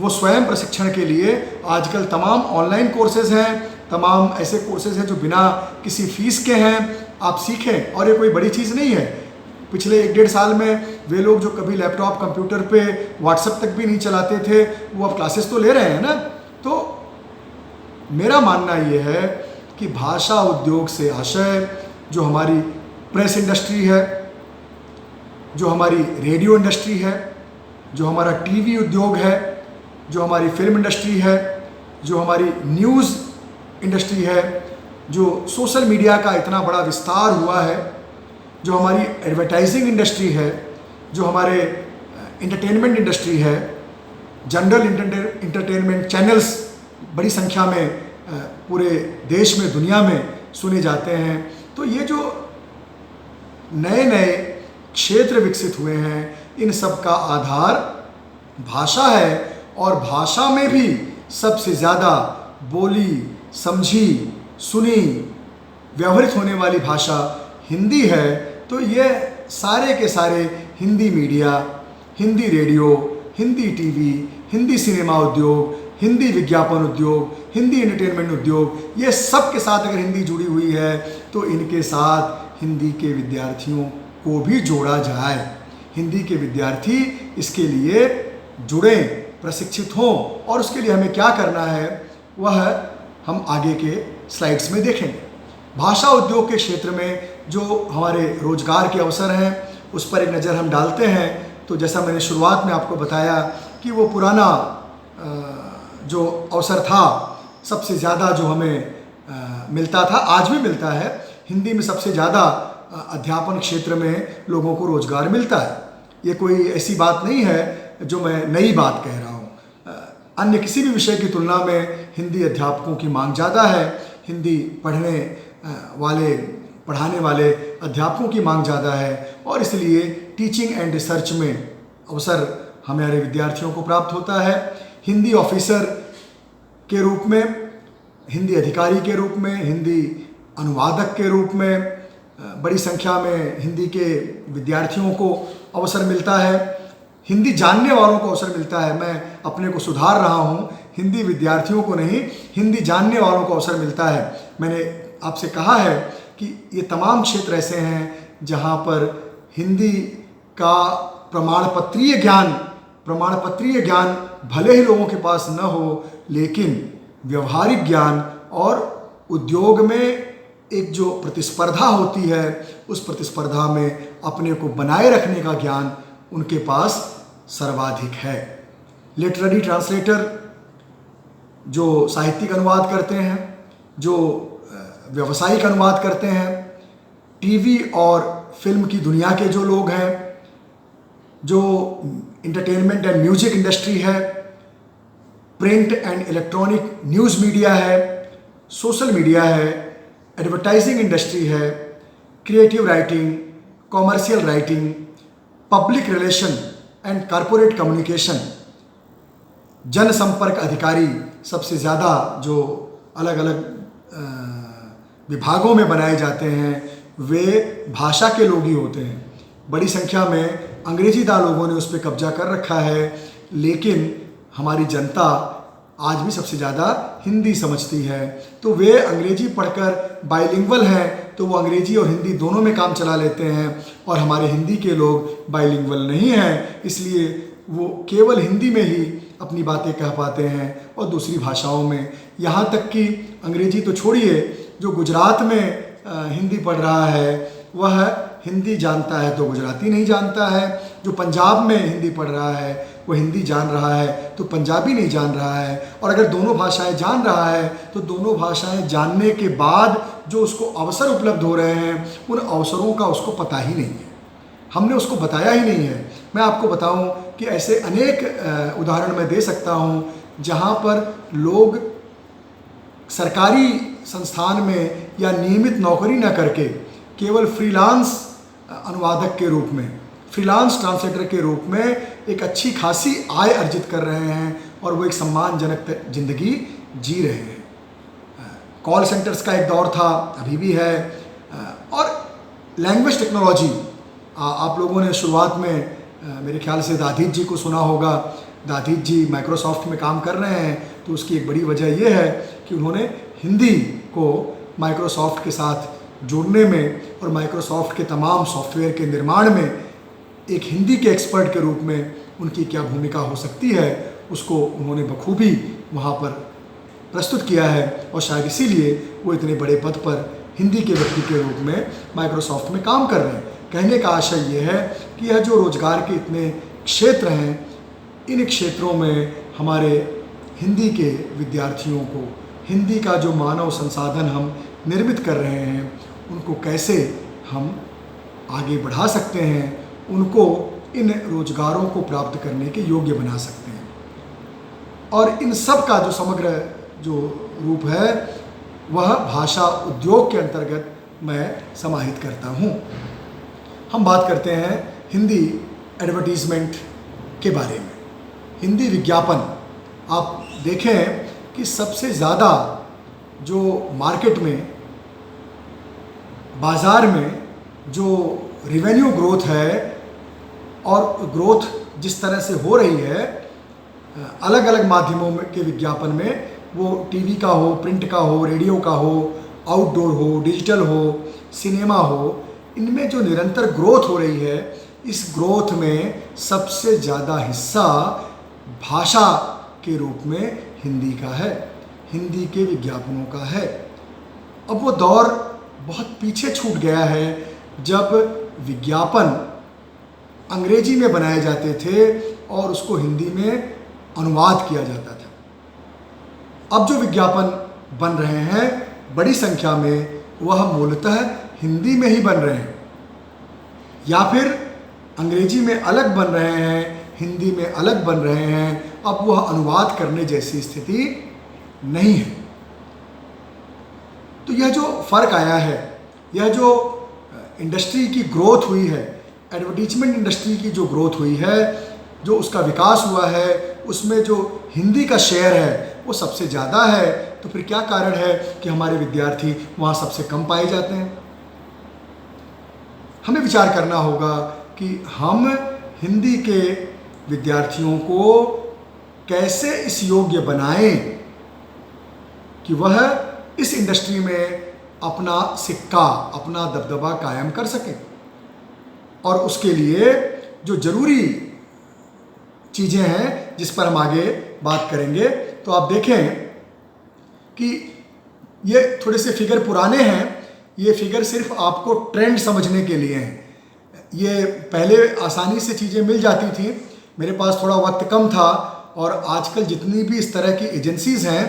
वो स्वयं प्रशिक्षण के लिए आजकल तमाम ऑनलाइन कोर्सेज हैं, तमाम ऐसे कोर्सेज हैं जो बिना किसी फीस के हैं, आप सीखें। और ये कोई बड़ी चीज़ नहीं है। पिछले 1-1.5 साल में वे लोग जो कभी लैपटॉप कंप्यूटर पे व्हाट्सएप तक भी नहीं चलाते थे, वो अब क्लासेस तो ले रहे हैं ना। तो मेरा मानना ये है कि भाषा उद्योग से आशय जो हमारी प्रेस इंडस्ट्री है, जो हमारी रेडियो इंडस्ट्री है, जो हमारा टीवी उद्योग है, जो हमारी फिल्म इंडस्ट्री है, जो हमारी न्यूज़ इंडस्ट्री है, जो सोशल मीडिया का इतना बड़ा विस्तार हुआ है, जो हमारी एडवर्टाइजिंग इंडस्ट्री है, जो हमारे इंटरटेनमेंट इंडस्ट्री है, जनरल इंटरटेनमेंट चैनल्स बड़ी संख्या में पूरे देश में, दुनिया में सुने जाते हैं। तो ये जो नए नए क्षेत्र विकसित हुए हैं, इन सब का आधार भाषा है। और भाषा में भी सबसे ज़्यादा बोली, समझी, सुनी, व्यवहृत होने वाली भाषा हिंदी है। तो ये सारे के सारे Hindi media, Hindi radio, Hindi TV, Hindi cinema उद्योग, हिंदी विज्ञापन उद्योग, हिंदी एंटरटेनमेंट उद्योग, ये सब के साथ अगर हिंदी जुड़ी हुई है तो इनके साथ हिंदी के विद्यार्थियों को भी जोड़ा जाए। हिंदी के विद्यार्थी इसके लिए जुड़ें, प्रशिक्षित हों, और उसके लिए हमें क्या करना है वह हम आगे के स्लाइड्स में देखेंगे। भाषा उद्योग के क्षेत्र में जो हमारे रोजगार के अवसर हैं उस पर एक नज़र हम डालते हैं। तो जैसा मैंने शुरुआत में आपको बताया कि वो पुराना जो अवसर था, सबसे ज़्यादा जो हमें मिलता था, आज भी मिलता है, हिंदी में सबसे ज़्यादा अध्यापन क्षेत्र में लोगों को रोज़गार मिलता है। ये कोई ऐसी बात नहीं है जो मैं नई बात कह रहा हूँ। अन्य किसी भी विषय की तुलना में हिंदी अध्यापकों की मांग ज़्यादा है, हिंदी पढ़ाने वाले अध्यापकों की मांग ज़्यादा है, और इसलिए टीचिंग एंड रिसर्च में अवसर हमारे विद्यार्थियों को प्राप्त होता है। हिंदी ऑफिसर के रूप में, हिंदी अधिकारी के रूप में, हिंदी अनुवादक के रूप में बड़ी संख्या में हिंदी के विद्यार्थियों को अवसर मिलता है। हिंदी जानने वालों को अवसर मिलता है। मैं अपने को सुधार रहा हूँ, हिंदी विद्यार्थियों को नहीं, हिंदी जानने वालों को अवसर मिलता है। मैंने आपसे कहा है कि ये तमाम क्षेत्र ऐसे हैं जहाँ पर हिंदी का प्रमाणपत्रीय ज्ञान भले ही लोगों के पास न हो, लेकिन व्यवहारिक ज्ञान और उद्योग में एक जो प्रतिस्पर्धा होती है, उस प्रतिस्पर्धा में अपने को बनाए रखने का ज्ञान उनके पास सर्वाधिक है। लिटरेरी ट्रांसलेटर जो साहित्यिक अनुवाद करते हैं, जो व्यावसायिक अनुवाद करते हैं, टीवी और फिल्म की दुनिया के जो लोग हैं, जो इंटरटेनमेंट एंड म्यूजिक इंडस्ट्री है, print and electronic news media है, सोशल मीडिया है, एडवर्टाइजिंग इंडस्ट्री है, creative writing, commercial writing, public relation and corporate communication, जनसंपर्क अधिकारी, सबसे ज़्यादा जो अलग अलग विभागों में बनाए जाते हैं वे भाषा के लोग ही होते हैं। बड़ी संख्या में अंग्रेजीदार लोगों ने उस पर कब्जा कर रखा है, लेकिन हमारी जनता आज भी सबसे ज़्यादा हिंदी समझती है। तो वे अंग्रेजी पढ़कर बाइलिंगुअल हैं, तो वो अंग्रेजी और हिंदी दोनों में काम चला लेते हैं, और हमारे हिंदी के लोग बाइलिंगुअल नहीं हैं, इसलिए वो केवल हिंदी में ही अपनी बातें कह पाते हैं और दूसरी भाषाओं में, यहाँ तक कि अंग्रेजी तो छोड़िए, जो गुजरात में हिंदी पढ़ रहा है वह हिंदी जानता है तो गुजराती नहीं जानता है, जो पंजाब में हिंदी पढ़ रहा है वो हिंदी जान रहा है तो पंजाबी नहीं जान रहा है। और अगर दोनों भाषाएं जान रहा है तो दोनों भाषाएं जानने के बाद जो उसको अवसर उपलब्ध हो रहे हैं, उन अवसरों का उसको पता ही नहीं है, हमने उसको बताया ही नहीं है। मैं आपको बताऊं कि ऐसे अनेक उदाहरण मैं दे सकता हूं जहां पर लोग सरकारी संस्थान में या नियमित नौकरी न करके केवल फ्रीलांस अनुवादक के रूप में, फ्रीलांस ट्रांसलेटर के रूप में एक अच्छी खासी आय अर्जित कर रहे हैं और वो एक सम्मानजनक ज़िंदगी जी रहे हैं। कॉल सेंटर्स का एक दौर था, अभी भी है। और लैंग्वेज टेक्नोलॉजी, आप लोगों ने शुरुआत में मेरे ख्याल से दाधीच जी को सुना होगा। दाधीच जी माइक्रोसॉफ्ट में काम कर रहे हैं, तो उसकी एक बड़ी वजह यह है कि उन्होंने हिंदी को माइक्रोसॉफ्ट के साथ जोड़ने में और माइक्रोसॉफ्ट के तमाम सॉफ्टवेयर के निर्माण में एक हिंदी के एक्सपर्ट के रूप में उनकी क्या भूमिका हो सकती है, उसको उन्होंने बखूबी वहाँ पर प्रस्तुत किया है। और शायद इसीलिए वो इतने बड़े पद पर हिंदी के व्यक्ति के रूप में माइक्रोसॉफ्ट में काम कर रहे हैं। कहने का आशय ये है कि यह जो रोज़गार के इतने क्षेत्र हैं, इन क्षेत्रों में हमारे हिंदी के विद्यार्थियों को, हिंदी का जो मानव संसाधन हम निर्मित कर रहे हैं, उनको कैसे हम आगे बढ़ा सकते हैं, उनको इन रोजगारों को प्राप्त करने के योग्य बना सकते हैं। और इन सब का जो समग्र जो रूप है वह भाषा उद्योग के अंतर्गत मैं समाहित करता हूँ। हम बात करते हैं हिंदी एडवर्टीज़मेंट के बारे में। हिंदी विज्ञापन आप देखें कि सबसे ज़्यादा जो मार्केट में, बाज़ार में जो रेवेन्यू ग्रोथ है और ग्रोथ जिस तरह से हो रही है अलग अलग माध्यमों के विज्ञापन में, वो टीवी का हो, प्रिंट का हो, रेडियो का हो, आउटडोर हो, डिजिटल हो, सिनेमा हो, इनमें जो निरंतर ग्रोथ हो रही है, इस ग्रोथ में सबसे ज़्यादा हिस्सा भाषा के रूप में हिंदी का है, हिंदी के विज्ञापनों का है। अब वो दौर बहुत पीछे छूट गया है जब विज्ञापन अंग्रेजी में बनाए जाते थे और उसको हिंदी में अनुवाद किया जाता था। अब जो विज्ञापन बन रहे हैं बड़ी संख्या में, वह मूलतः हिंदी में ही बन रहे हैं, या फिर अंग्रेजी में अलग बन रहे हैं, हिंदी में अलग बन रहे हैं। अब वह अनुवाद करने जैसी स्थिति नहीं है। तो यह जो फ़र्क आया है, यह जो इंडस्ट्री की ग्रोथ हुई है, एडवर्टीजमेंट इंडस्ट्री की जो ग्रोथ हुई है, जो उसका विकास हुआ है, उसमें जो हिंदी का शेयर है वो सबसे ज़्यादा है। तो फिर क्या कारण है कि हमारे विद्यार्थी वहाँ सबसे कम पाए जाते हैं? हमें विचार करना होगा कि हम हिंदी के विद्यार्थियों को कैसे इस योग्य बनाएं कि वह इस इंडस्ट्री में अपना सिक्का, अपना दबदबा कायम कर सकें। और उसके लिए जो ज़रूरी चीज़ें हैं जिस पर हम आगे बात करेंगे, तो आप देखें कि ये थोड़े से फिगर पुराने हैं। ये फिगर सिर्फ आपको ट्रेंड समझने के लिए हैं। ये पहले आसानी से चीज़ें मिल जाती थी, मेरे पास थोड़ा वक्त कम था, और आजकल जितनी भी इस तरह की एजेंसीज़ हैं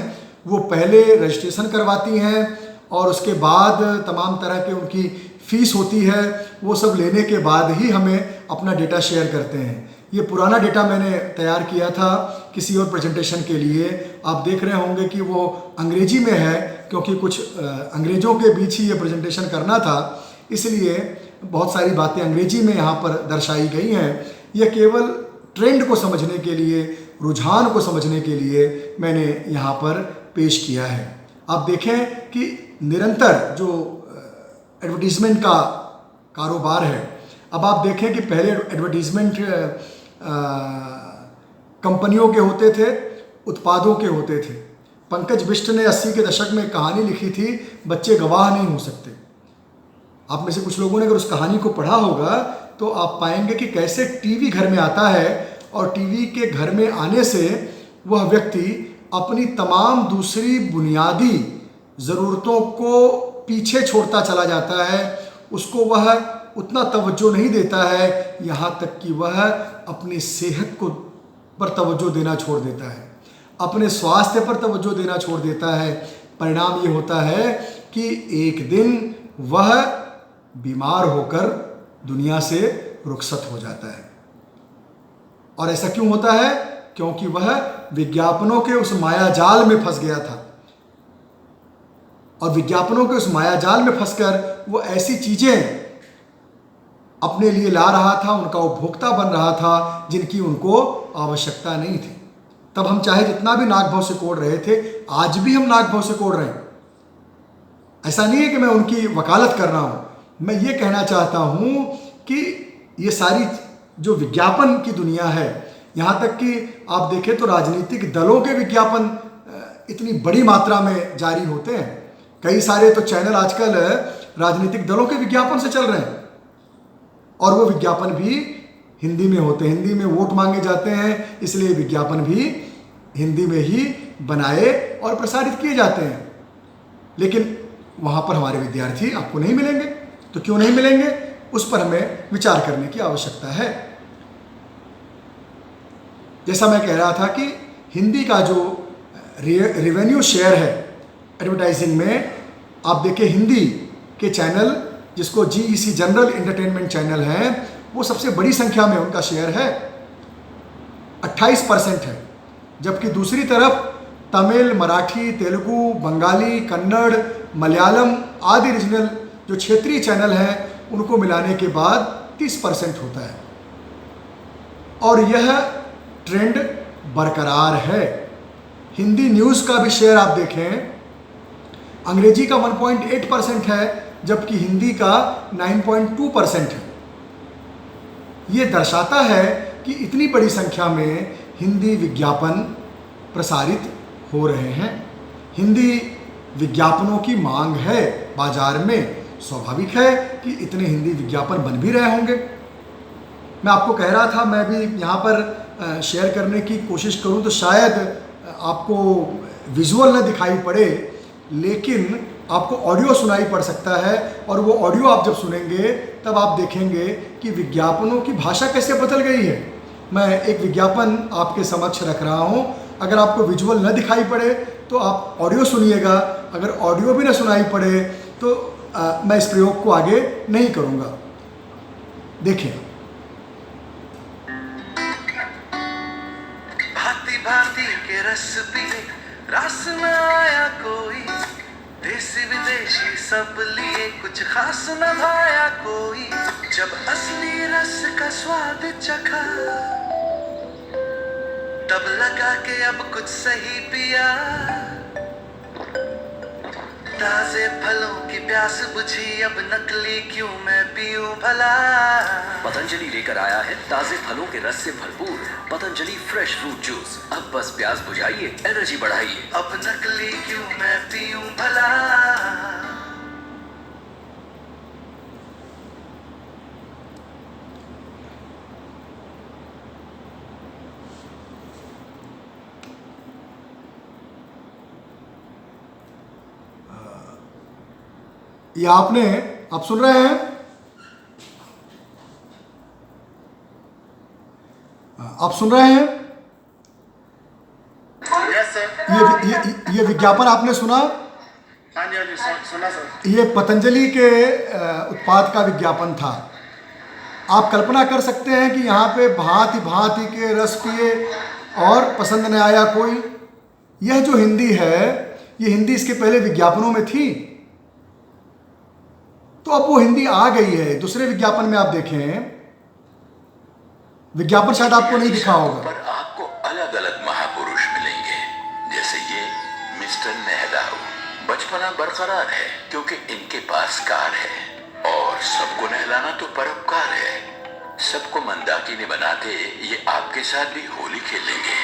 वो पहले रजिस्ट्रेशन करवाती हैं और उसके बाद तमाम तरह के उनकी फ़ीस होती है, वो सब लेने के बाद ही हमें अपना डेटा शेयर करते हैं। ये पुराना डेटा मैंने तैयार किया था किसी और प्रेजेंटेशन के लिए। आप देख रहे होंगे कि वो अंग्रेजी में है, क्योंकि कुछ अंग्रेज़ों के बीच ही ये प्रेजेंटेशन करना था, इसलिए बहुत सारी बातें अंग्रेजी में यहाँ पर दर्शाई गई हैं। यह केवल ट्रेंड को समझने के लिए, रुझान को समझने के लिए मैंने यहाँ पर पेश किया है। आप देखें कि निरंतर जो एडवर्टीज़मेंट का कारोबार है, अब आप देखें कि पहले एडवर्टीज़मेंट कंपनियों के होते थे, उत्पादों के होते थे। पंकज बिष्ट ने 80 के दशक में कहानी लिखी थी, बच्चे गवाह नहीं हो सकते। आप में से कुछ लोगों ने अगर उस कहानी को पढ़ा होगा तो आप पाएंगे कि कैसे टीवी घर में आता है और टीवी के घर में आने से वह व्यक्ति अपनी तमाम दूसरी बुनियादी ज़रूरतों को पीछे छोड़ता चला जाता है। उसको वह उतना तवज्जो नहीं देता है, यहाँ तक कि वह अपनी सेहत को पर तवज्जो देना छोड़ देता है, अपने स्वास्थ्य पर तवज्जो देना छोड़ देता है। परिणाम ये होता है कि एक दिन वह बीमार होकर दुनिया से रुखसत हो जाता है। और ऐसा क्यों होता है? क्योंकि वह विज्ञापनों के उस मायाजाल में फंस गया था, और विज्ञापनों के उस मायाजाल में फंसकर वो ऐसी चीज़ें अपने लिए ला रहा था, उनका उपभोक्ता बन रहा था जिनकी उनको आवश्यकता नहीं थी। तब हम चाहे जितना भी नाक भौं से कोड़ रहे थे, आज भी हम नाक भौं से कोड़ रहे हैं। ऐसा नहीं है कि मैं उनकी वकालत कर रहा हूँ, मैं ये कहना चाहता हूँ कि ये सारी जो विज्ञापन की दुनिया है, यहाँ तक कि आप देखें तो राजनीतिक दलों के विज्ञापन इतनी बड़ी मात्रा में जारी होते हैं। कई सारे तो चैनल आजकल राजनीतिक दलों के विज्ञापन से चल रहे हैं, और वो विज्ञापन भी हिंदी में होते हैं। हिंदी में वोट मांगे जाते हैं, इसलिए विज्ञापन भी हिंदी में ही बनाए और प्रसारित किए जाते हैं। लेकिन वहाँ पर हमारे विद्यार्थी आपको नहीं मिलेंगे। तो क्यों नहीं मिलेंगे, उस पर हमें विचार करने की आवश्यकता है। जैसा मैं कह रहा था कि हिंदी का जो रेवेन्यू शेयर है एडवर्टाइजिंग में, आप देखें हिंदी के चैनल जिसको GEC जनरल एंटरटेनमेंट चैनल है, वो सबसे बड़ी संख्या में उनका शेयर है, 28% है। जबकि दूसरी तरफ तमिल, मराठी, तेलुगु, बंगाली, कन्नड़, मलयालम आदि रीजनल जो क्षेत्रीय चैनल हैं, उनको मिलाने के बाद 30% होता है और यह ट्रेंड बरकरार है। हिंदी न्यूज़ का भी शेयर आप देखें, अंग्रेजी का 1.8% है जबकि हिंदी का 9.2% है। ये दर्शाता है कि इतनी बड़ी संख्या में हिंदी विज्ञापन प्रसारित हो रहे हैं। हिंदी विज्ञापनों की मांग है बाजार में, स्वाभाविक है कि इतने हिंदी विज्ञापन बन भी रहे होंगे। मैं आपको कह रहा था, मैं भी यहाँ पर शेयर करने की कोशिश करूँ तो शायद आपको विजुअल न दिखाई पड़े, लेकिन आपको ऑडियो सुनाई पड़ सकता है और वो ऑडियो आप जब सुनेंगे तब आप देखेंगे कि विज्ञापनों की भाषा कैसे बदल गई है। मैं एक विज्ञापन आपके समक्ष रख रहा हूँ, अगर आपको विजुअल न दिखाई पड़े तो आप ऑडियो सुनिएगा, अगर ऑडियो भी न सुनाई पड़े तो मैं इस प्रयोग को आगे नहीं करूँगा। देखिए, भांति भांति के रस पिए रस न आया कोई, देसी विदेशी सब लिए कुछ खास न भाया कोई। जब असली रस का स्वाद चखा तब लगा कि अब कुछ सही पिया। ताजे फलों की प्यास बुझी, अब नकली क्यों मैं पीऊं भला। पतंजलि लेकर आया है ताजे फलों के रस से भरपूर पतंजलि फ्रेश फ्रूट जूस। अब बस प्यास बुझाइए, एनर्जी बढ़ाइए। अब नकली क्यों मैं पीऊं भला। ये आप सुन रहे हैं, आप सुन रहे हैं यस सर। ये विज्ञापन आपने सुना? हाँ जी, हाँ जी, सुना सर। ये पतंजलि के उत्पाद का विज्ञापन था। आप कल्पना कर सकते हैं कि यहाँ पे भांति भांति के रस पिए और पसंद न आया कोई। यह जो हिंदी है, ये हिंदी इसके पहले विज्ञापनों में थी, तो अब वो हिंदी आ गई है। दूसरे विज्ञापन में आप देखें, विज्ञापन शायद आपको नहीं दिखा होगा, पर आपको अलग अलग महापुरुष मिलेंगे। जैसे ये मिस्टर नेहलाऊ, बचपना बरकरार है क्योंकि इनके पास कार है और सबको नहलाना तो परोपकार है। सबको मंदाकिनी बनाते ये आपके साथ भी होली खेलेंगे।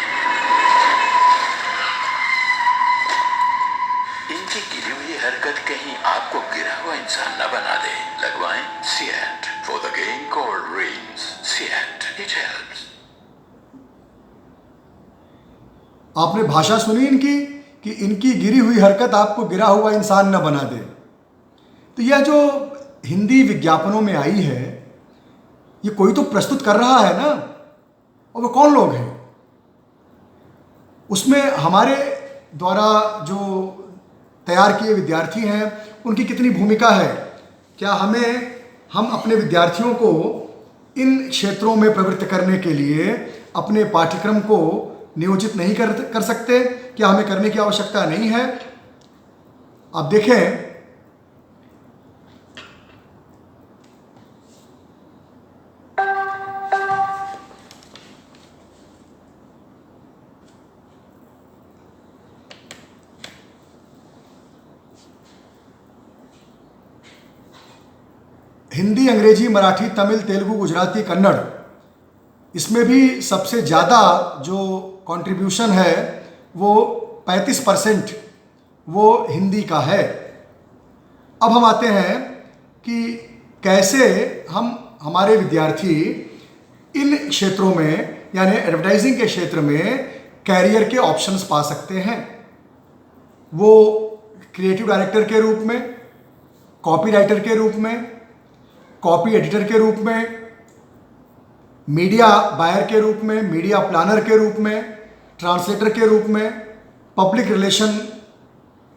इनकी गिरी हुई हरकत कहीं आपको गिरा हुआ इंसान न बना दे। लगवाएं CEAT for the game called rains. CEAT, it helps. आपने भाषा सुनी इनकी कि इनकी गिरी हुई हरकत आपको गिरा हुआ इंसान न बना दे। तो यह जो हिंदी विज्ञापनों में आई है, ये कोई तो प्रस्तुत कर रहा है ना, और वो कौन लोग हैं? उसमें हमारे द्वारा जो तैयार किए विद्यार्थी हैं, उनकी कितनी भूमिका है? क्या हम अपने विद्यार्थियों को इन क्षेत्रों में प्रवृत्त करने के लिए अपने पाठ्यक्रम को नियोजित नहीं कर सकते? क्या हमें करने की आवश्यकता नहीं है? आप देखें, हिंदी, अंग्रेजी, मराठी, तमिल, तेलुगु, गुजराती, कन्नड़, इसमें भी सबसे ज़्यादा जो कंट्रीब्यूशन है वो 35% वो हिंदी का है। अब हम आते हैं कि कैसे हमारे विद्यार्थी इन क्षेत्रों में, यानी एडवर्टाइजिंग के क्षेत्र में कैरियर के ऑप्शंस पा सकते हैं। वो क्रिएटिव डायरेक्टर के रूप में, कॉपी राइटर के रूप में, कॉपी एडिटर के रूप में, मीडिया बायर के रूप में, मीडिया प्लानर के रूप में, ट्रांसलेटर के रूप में, पब्लिक रिलेशन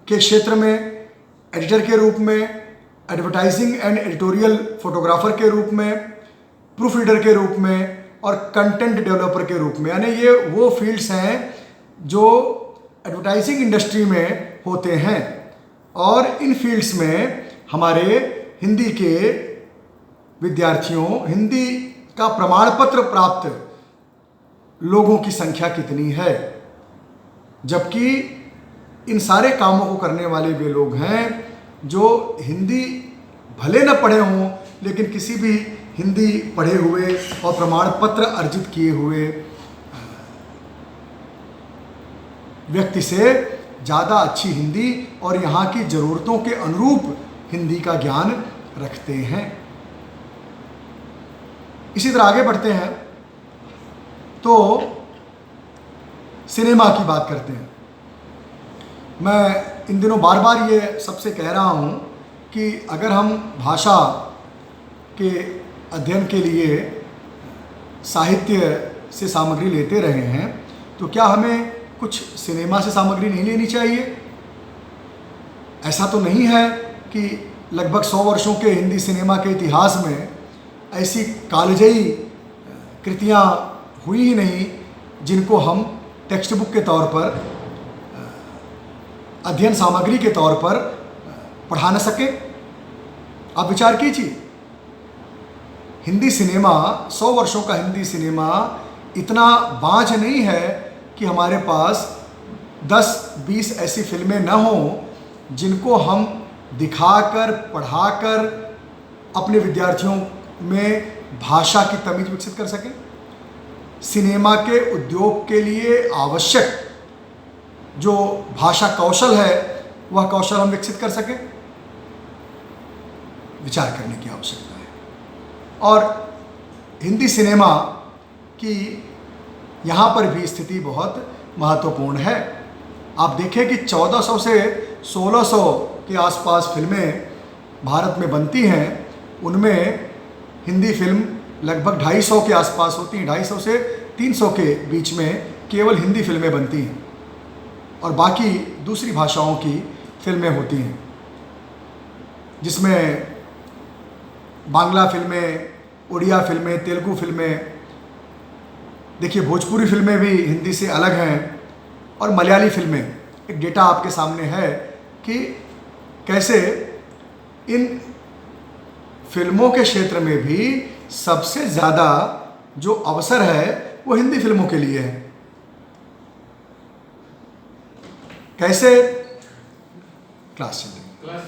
के क्षेत्र में एडिटर के रूप में, एडवर्टाइजिंग एंड एडिटोरियल फोटोग्राफर के रूप में, प्रूफ रीडर के रूप में और कंटेंट डेवलपर के रूप में। यानी ये वो फील्ड्स हैं जो एडवर्टाइजिंग इंडस्ट्री में होते हैं और इन फील्ड्स में हमारे हिंदी के विद्यार्थियों, हिंदी का प्रमाण पत्र प्राप्त लोगों की संख्या कितनी है, जबकि इन सारे कामों को करने वाले वे लोग हैं जो हिंदी भले न पढ़े हों लेकिन किसी भी हिंदी पढ़े हुए और प्रमाण पत्र अर्जित किए हुए व्यक्ति से ज़्यादा अच्छी हिंदी और यहाँ की ज़रूरतों के अनुरूप हिंदी का ज्ञान रखते हैं। इसी तरह आगे बढ़ते हैं तो सिनेमा की बात करते हैं। मैं इन दिनों बार बार ये सबसे कह रहा हूँ कि अगर हम भाषा के अध्ययन के लिए साहित्य से सामग्री लेते रहे हैं तो क्या हमें कुछ सिनेमा से सामग्री नहीं लेनी चाहिए? ऐसा तो नहीं है कि लगभग 100 वर्षों के हिंदी सिनेमा के इतिहास में ऐसी कालजयी कृतियाँ हुई ही नहीं जिनको हम टेक्स्ट बुक के तौर पर, अध्ययन सामग्री के तौर पर पढ़ा न सके। आप विचार कीजिए, हिंदी सिनेमा, 100 वर्षों का हिंदी सिनेमा इतना बाँझ नहीं है कि हमारे पास 10-20 ऐसी फिल्में न हों जिनको हम दिखाकर, पढ़ाकर अपने विद्यार्थियों में भाषा की तमीज़ विकसित कर सकें। सिनेमा के उद्योग के लिए आवश्यक जो भाषा कौशल है वह कौशल हम विकसित कर सकें, विचार करने की आवश्यकता है। और हिंदी सिनेमा की यहाँ पर भी स्थिति बहुत महत्वपूर्ण है। आप देखें कि 1400 से 1600 के आसपास फिल्में भारत में बनती हैं, उनमें हिंदी फिल्म लगभग 250 के आसपास होती हैं। 250 से 300 के बीच में केवल हिंदी फिल्में बनती हैं और बाकी दूसरी भाषाओं की फिल्में होती हैं, जिसमें बांग्ला फिल्में, उड़िया फिल्में, तेलुगु फिल्में, देखिए भोजपुरी फिल्में भी हिंदी से अलग हैं, और मलयाली फिल्में। एक डेटा आपके सामने है कि कैसे इन फिल्मों के क्षेत्र में भी सबसे ज़्यादा जो अवसर है वो हिंदी फिल्मों के लिए है। कैसे क्लास चल रही,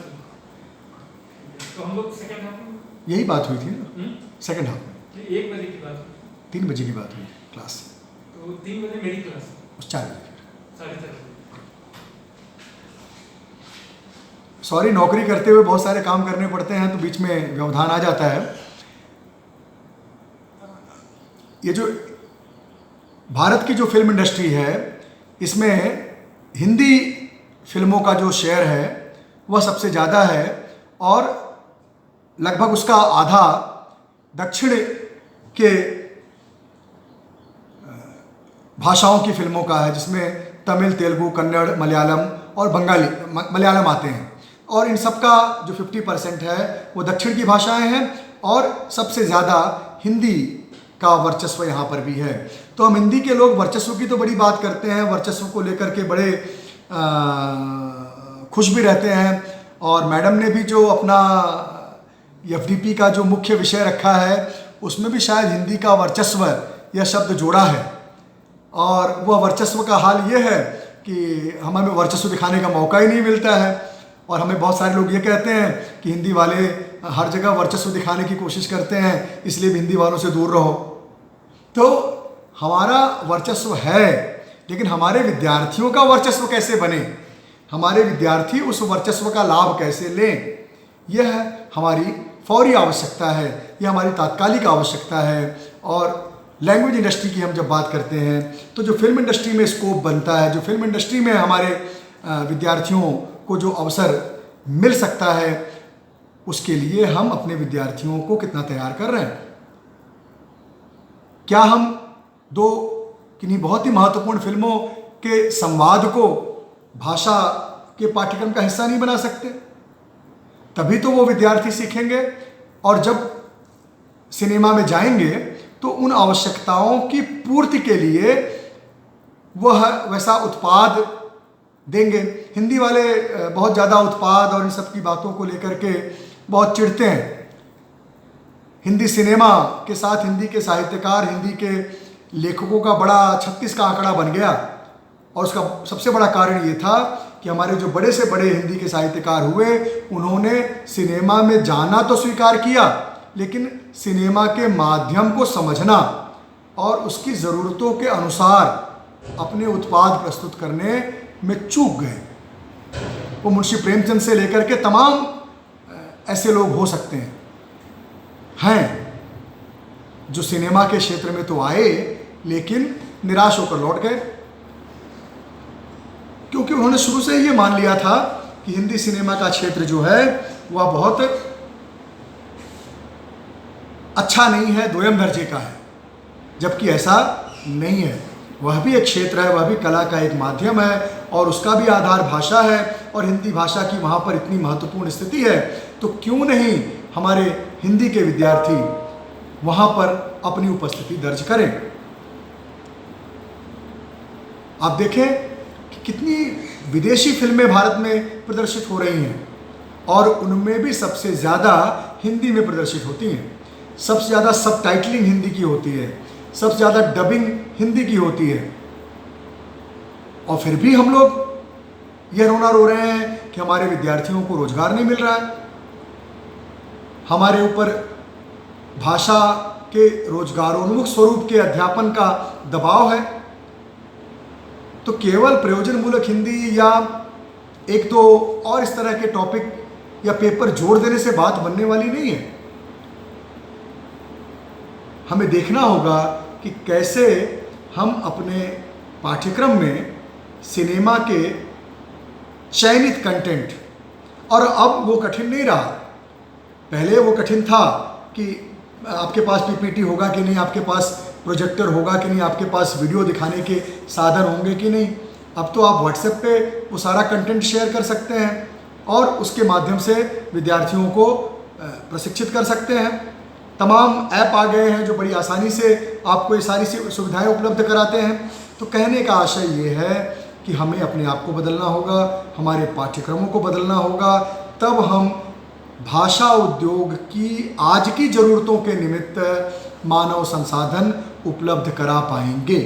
तो हम लोग सेकंड हाफ में यही बात हुई थी ना, सेकंड हाफ में 1 बजे की बात हुई, 3 बजे की बात हुई क्लास, तो 3 बजे मेरी क्लास, उस 4 बजे। 4:30। सॉरी, नौकरी करते हुए बहुत सारे काम करने पड़ते हैं तो बीच में व्यवधान आ जाता है। ये जो भारत की जो फिल्म इंडस्ट्री है इसमें हिंदी फिल्मों का जो शेयर है वह सबसे ज़्यादा है और लगभग उसका आधा दक्षिण के भाषाओं की फिल्मों का है, जिसमें तमिल, तेलुगु, कन्नड़, मलयालम और बंगाली मलयालम आते हैं। और इन सब का जो 50% है वो दक्षिण की भाषाएं हैं और सबसे ज़्यादा हिंदी का वर्चस्व यहाँ पर भी है। तो हम हिंदी के लोग वर्चस्व की तो बड़ी बात करते हैं, वर्चस्व को लेकर के बड़े खुश भी रहते हैं। और मैडम ने भी जो अपना FDP का जो मुख्य विषय रखा है उसमें भी शायद हिंदी का वर्चस्व यह शब्द जोड़ा है। और वह वर्चस्व का हाल ये है कि हमें वर्चस्व दिखाने का मौका ही नहीं मिलता है। और हमें बहुत सारे लोग ये कहते हैं कि हिंदी वाले हर जगह वर्चस्व दिखाने की कोशिश करते हैं, इसलिए भी हिंदी वालों से दूर रहो। तो हमारा वर्चस्व है, लेकिन हमारे विद्यार्थियों का वर्चस्व कैसे बने, हमारे विद्यार्थी उस वर्चस्व का लाभ कैसे लें, यह हमारी फौरी आवश्यकता है, यह हमारी तात्कालिक आवश्यकता है। और लैंग्वेज इंडस्ट्री की हम जब बात करते हैं तो जो फिल्म इंडस्ट्री में स्कोप बनता है, जो फिल्म इंडस्ट्री में हमारे विद्यार्थियों को जो अवसर मिल सकता है, उसके लिए हम अपने विद्यार्थियों को कितना तैयार कर रहे हैं। क्या हम दो किन्हीं बहुत ही महत्वपूर्ण फिल्मों के संवाद को भाषा के पाठ्यक्रम का हिस्सा नहीं बना सकते? तभी तो वो विद्यार्थी सीखेंगे और जब सिनेमा में जाएंगे तो उन आवश्यकताओं की पूर्ति के लिए वह वैसा उत्पाद देंगे। हिंदी वाले बहुत ज़्यादा उत्पाद और इन सब की बातों को लेकर के बहुत चिढ़ते हैं। हिंदी सिनेमा के साथ हिंदी के साहित्यकार, हिंदी के लेखकों का बड़ा 36 का आंकड़ा बन गया। और उसका सबसे बड़ा कारण ये था कि हमारे जो बड़े से बड़े हिंदी के साहित्यकार हुए, उन्होंने सिनेमा में जाना तो स्वीकार किया, लेकिन सिनेमा के माध्यम को समझना और उसकी ज़रूरतों के अनुसार अपने उत्पाद प्रस्तुत करने में चूक गए। वो मुंशी प्रेमचंद से लेकर के तमाम ऐसे लोग हो सकते हैं जो सिनेमा के क्षेत्र में तो आए लेकिन निराश होकर लौट गए, क्योंकि उन्होंने शुरू से ये मान लिया था कि हिंदी सिनेमा का क्षेत्र जो है वह बहुत अच्छा नहीं है, दोयम दर्जे का है, जबकि ऐसा नहीं है। वह भी एक क्षेत्र है, वह भी कला का एक माध्यम है और उसका भी आधार भाषा है और हिंदी भाषा की वहाँ पर इतनी महत्वपूर्ण स्थिति है, तो क्यों नहीं हमारे हिंदी के विद्यार्थी वहाँ पर अपनी उपस्थिति दर्ज करें। आप देखें कि कितनी विदेशी फिल्में भारत में प्रदर्शित हो रही हैं और उनमें भी सबसे ज़्यादा हिंदी में प्रदर्शित होती हैं। सबसे ज़्यादा सबटाइटलिंग हिंदी की होती है, सबसे ज़्यादा डबिंग हिंदी की होती है, और फिर भी हम लोग यह रोना रो रहे हैं कि हमारे विद्यार्थियों को रोजगार नहीं मिल रहा है। हमारे ऊपर भाषा के रोजगारोन्मुख स्वरूप के अध्यापन का दबाव है। तो केवल प्रयोजनमूलक हिंदी या एक दो और इस तरह के टॉपिक या पेपर जोड़ देने से बात बनने वाली नहीं है। हमें देखना होगा कि कैसे हम अपने पाठ्यक्रम में सिनेमा के चयनित कंटेंट, और अब वो कठिन नहीं रहा, पहले वो कठिन था कि आपके पास पीपीटी होगा कि नहीं, आपके पास प्रोजेक्टर होगा कि नहीं, आपके पास वीडियो दिखाने के साधन होंगे कि नहीं। अब तो आप व्हाट्सएप पे वो सारा कंटेंट शेयर कर सकते हैं और उसके माध्यम से विद्यार्थियों को प्रशिक्षित कर सकते हैं। तमाम ऐप आ गए हैं जो बड़ी आसानी से आपको ये सारी सुविधाएं उपलब्ध कराते हैं। तो कहने का आशय ये है कि हमें अपने आप को बदलना होगा, हमारे पाठ्यक्रमों को बदलना होगा, तब हम भाषा उद्योग की आज की ज़रूरतों के निमित्त मानव संसाधन उपलब्ध करा पाएंगे।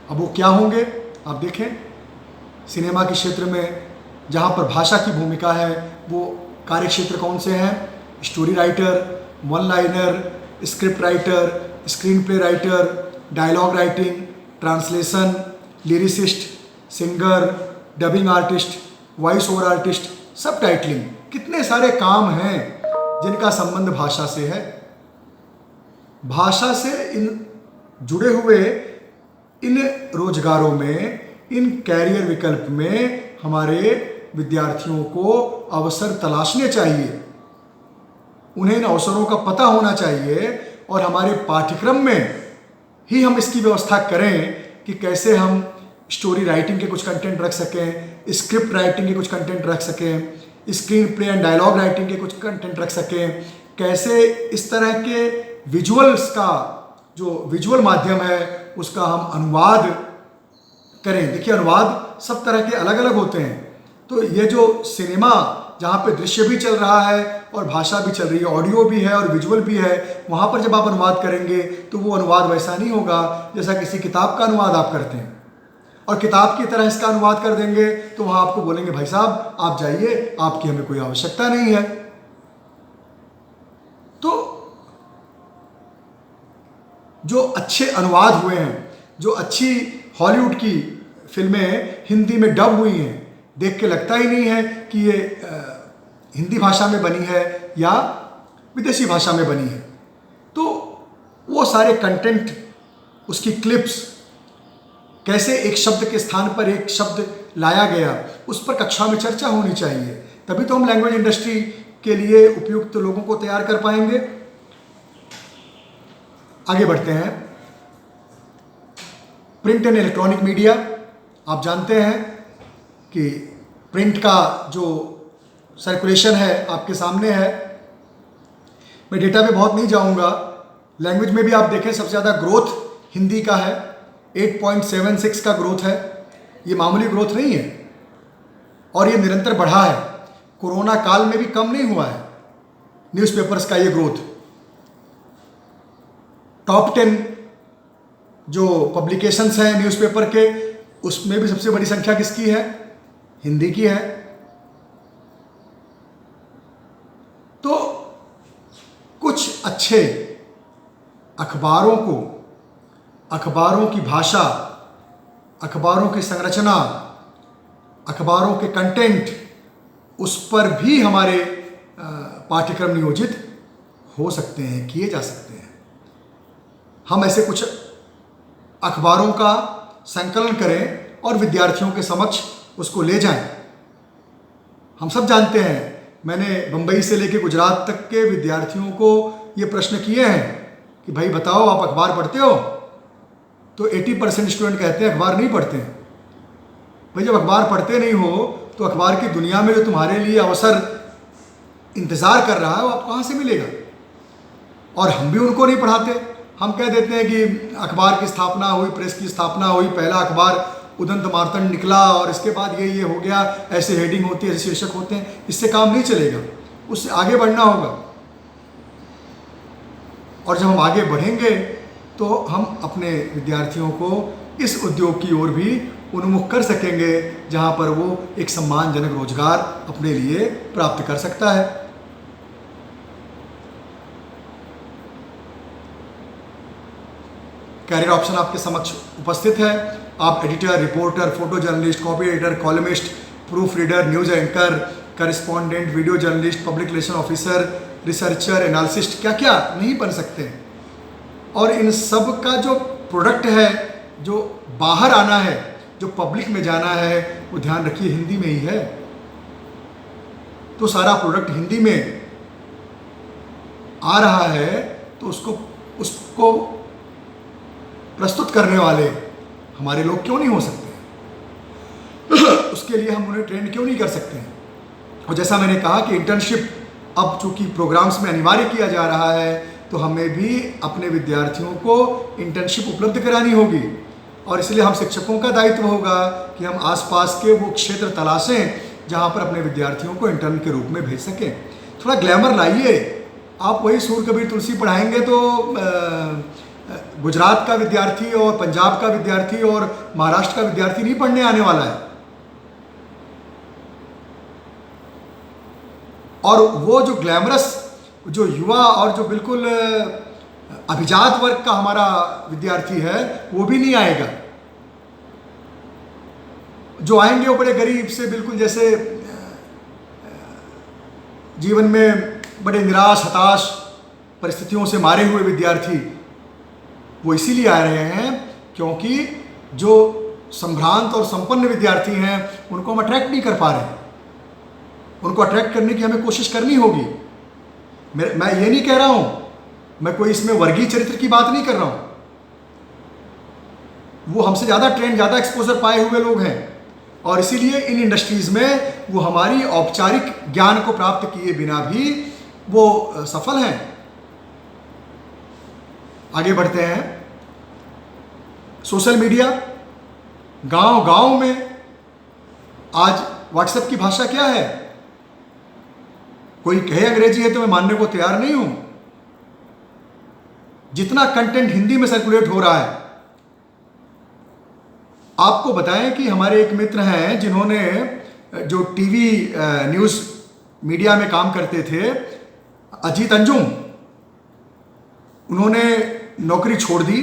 अब वो क्या होंगे आप देखें, सिनेमा के क्षेत्र में जहाँ पर भाषा की भूमिका है वो कार्य क्षेत्र कौन से हैं? Story writer, one liner, script writer, screenplay writer, dialogue writing, translation, lyricist, singer, dubbing artist, voice over artist, subtitling, कितने सारे काम हैं जिनका संबंध भाषा से है। भाषा से इन जुड़े हुए इन रोजगारों में, इन कैरियर विकल्प में हमारे विद्यार्थियों को अवसर तलाशने चाहिए, उन्हें इन अवसरों का पता होना चाहिए और हमारे पाठ्यक्रम में ही हम इसकी व्यवस्था करें कि कैसे हम स्टोरी राइटिंग के कुछ कंटेंट रख सकें, स्क्रिप्ट राइटिंग के कुछ कंटेंट रख सकें, screenplay and dialogue writing के कुछ कंटेंट रख सकें, कैसे इस तरह के विजुअल्स का जो विजुअल माध्यम है उसका हम अनुवाद करें। देखिए, अनुवाद सब तरह के अलग अलग होते हैं। तो ये जो सिनेमा जहाँ पे दृश्य भी चल रहा है और भाषा भी चल रही है, ऑडियो भी है और विजुअल भी है, वहाँ पर जब आप अनुवाद करेंगे तो वो अनुवाद वैसा नहीं होगा जैसा किसी किताब का अनुवाद आप करते हैं। और किताब की तरह इसका अनुवाद कर देंगे तो वहाँ आपको बोलेंगे भाई साहब आप जाइए, आपकी हमें कोई आवश्यकता नहीं है। तो जो अच्छे अनुवाद हुए हैं, जो अच्छी हॉलीवुड की फिल्में हिंदी में डब हुई हैं, देख के लगता ही नहीं है कि ये हिंदी भाषा में बनी है या विदेशी भाषा में बनी है। तो वो सारे कंटेंट, उसकी क्लिप्स, कैसे एक शब्द के स्थान पर एक शब्द लाया गया, उस पर कक्षा में चर्चा होनी चाहिए। तभी तो हम लैंग्वेज इंडस्ट्री के लिए उपयुक्त लोगों को तैयार कर पाएंगे। आगे बढ़ते हैं। प्रिंट एंड इलेक्ट्रॉनिक मीडिया, आप जानते हैं कि प्रिंट का जो सर्कुलेशन है आपके सामने है। मैं डेटा पे बहुत नहीं जाऊंगा। लैंग्वेज में भी आप देखें सबसे ज़्यादा ग्रोथ हिंदी का है, 8.76 का ग्रोथ है। ये मामूली ग्रोथ नहीं है और ये निरंतर बढ़ा है। कोरोना काल में भी कम नहीं हुआ है न्यूज़पेपर्स का ये ग्रोथ। टॉप 10 जो पब्लिकेशंस हैं न्यूज़पेपर के, उसमें भी सबसे बड़ी संख्या किसकी है? हिंदी की है। तो कुछ अच्छे अखबारों को, अखबारों की भाषा, अखबारों की संरचना, अखबारों के कंटेंट, उस पर भी हमारे पाठ्यक्रम नियोजित हो सकते हैं, किए जा सकते हैं। हम ऐसे कुछ अखबारों का संकलन करें और विद्यार्थियों के समक्ष उसको ले जाएं। हम सब जानते हैं, मैंने बम्बई से लेकर गुजरात तक के विद्यार्थियों को ये प्रश्न किए हैं कि भाई बताओ, आप अखबार पढ़ते हो? तो 80% स्टूडेंट कहते हैं अखबार नहीं पढ़ते हैं। भाई जब अखबार पढ़ते नहीं हो तो अखबार की दुनिया में जो तुम्हारे लिए अवसर इंतज़ार कर रहा है वो आप कहाँ से मिलेगा? और हम भी उनको नहीं पढ़ाते। हम कह देते हैं कि अखबार की स्थापना हुई, प्रेस की स्थापना हुई, पहला अखबार उदंत मार्तंड निकला और इसके बाद ये हो गया, ऐसे हेडिंग होती है, ऐसे शीर्षक होते हैं। इससे काम नहीं चलेगा, उससे आगे बढ़ना होगा। और जब हम आगे बढ़ेंगे तो हम अपने विद्यार्थियों को इस उद्योग की ओर भी उन्मुख कर सकेंगे जहाँ पर वो एक सम्मानजनक रोजगार अपने लिए प्राप्त कर सकता है। कैरियर ऑप्शन आपके समक्ष उपस्थित है। आप editor, reporter, photo journalist, copy editor, columnist, proof reader, news anchor, correspondent, video journalist, public relation officer, researcher, analyst, क्या क्या नहीं बन सकते हैं। और इन सब का जो प्रोडक्ट है, जो बाहर आना है, जो पब्लिक में जाना है, वो ध्यान रखिए हिंदी में ही है। तो सारा प्रोडक्ट हिंदी में आ रहा है तो उसको प्रस्तुत करने वाले हमारे लोग क्यों नहीं हो सकते? उसके लिए हम उन्हें ट्रेन क्यों नहीं कर सकते हैं? और जैसा मैंने कहा कि इंटर्नशिप अब चूंकि प्रोग्राम्स में अनिवार्य किया जा रहा है, तो हमें भी अपने विद्यार्थियों को इंटर्नशिप उपलब्ध करानी होगी। और इसलिए हम शिक्षकों का दायित्व होगा कि हम आसपास के वो क्षेत्र तलाशें जहाँ पर अपने विद्यार्थियों को इंटर्न के रूप में भेज सकें। थोड़ा ग्लैमर लाइए। आप वही सूर कबीर तुलसी पढ़ाएंगे तो गुजरात का विद्यार्थी और पंजाब का विद्यार्थी और महाराष्ट्र का विद्यार्थी नहीं पढ़ने आने वाला है। और वो जो ग्लैमरस, जो युवा और जो बिल्कुल अभिजात वर्ग का हमारा विद्यार्थी है, वो भी नहीं आएगा। जो आएंगे वो बड़े गरीब से, बिल्कुल जैसे जीवन में बड़े निराश, हताश परिस्थितियों से मारे हुए विद्यार्थी, वो इसीलिए आ रहे हैं क्योंकि जो संभ्रांत और संपन्न विद्यार्थी हैं उनको हम अट्रैक्ट नहीं कर पा रहे हैं। उनको अट्रैक्ट करने की हमें कोशिश करनी होगी। मैं ये नहीं कह रहा हूं, मैं कोई इसमें वर्गीय चरित्र की बात नहीं कर रहा हूं। वो हमसे ज़्यादा ट्रेंड, ज़्यादा एक्सपोजर पाए हुए लोग हैं और इसीलिए इन इंडस्ट्रीज़ में वो हमारी औपचारिक ज्ञान को प्राप्त किए बिना भी वो सफल हैं। आगे बढ़ते हैं। सोशल मीडिया, गांव-गांव में आज व्हाट्सएप की भाषा क्या है? कोई कहे अंग्रेजी है तो मैं मानने को तैयार नहीं हूं। जितना कंटेंट हिंदी में सर्कुलेट हो रहा है, आपको बताएं कि हमारे एक मित्र हैं जिन्होंने जो टीवी न्यूज़ मीडिया में काम करते थे, अजीत अंजुम, उन्होंने नौकरी छोड़ दी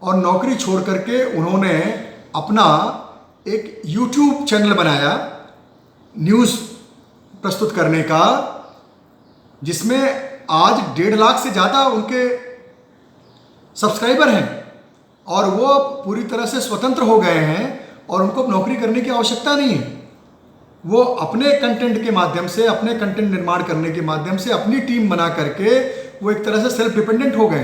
और नौकरी छोड़ करके उन्होंने अपना एक YouTube चैनल बनाया न्यूज़ प्रस्तुत करने का, जिसमें आज 1.5 लाख से ज़्यादा उनके सब्सक्राइबर हैं और वो पूरी तरह से स्वतंत्र हो गए हैं और उनको नौकरी करने की आवश्यकता नहीं है। वो अपने कंटेंट के माध्यम से, अपने कंटेंट निर्माण करने के माध्यम से अपनी टीम बना करके वो एक तरह से सेल्फ डिपेंडेंट हो गए।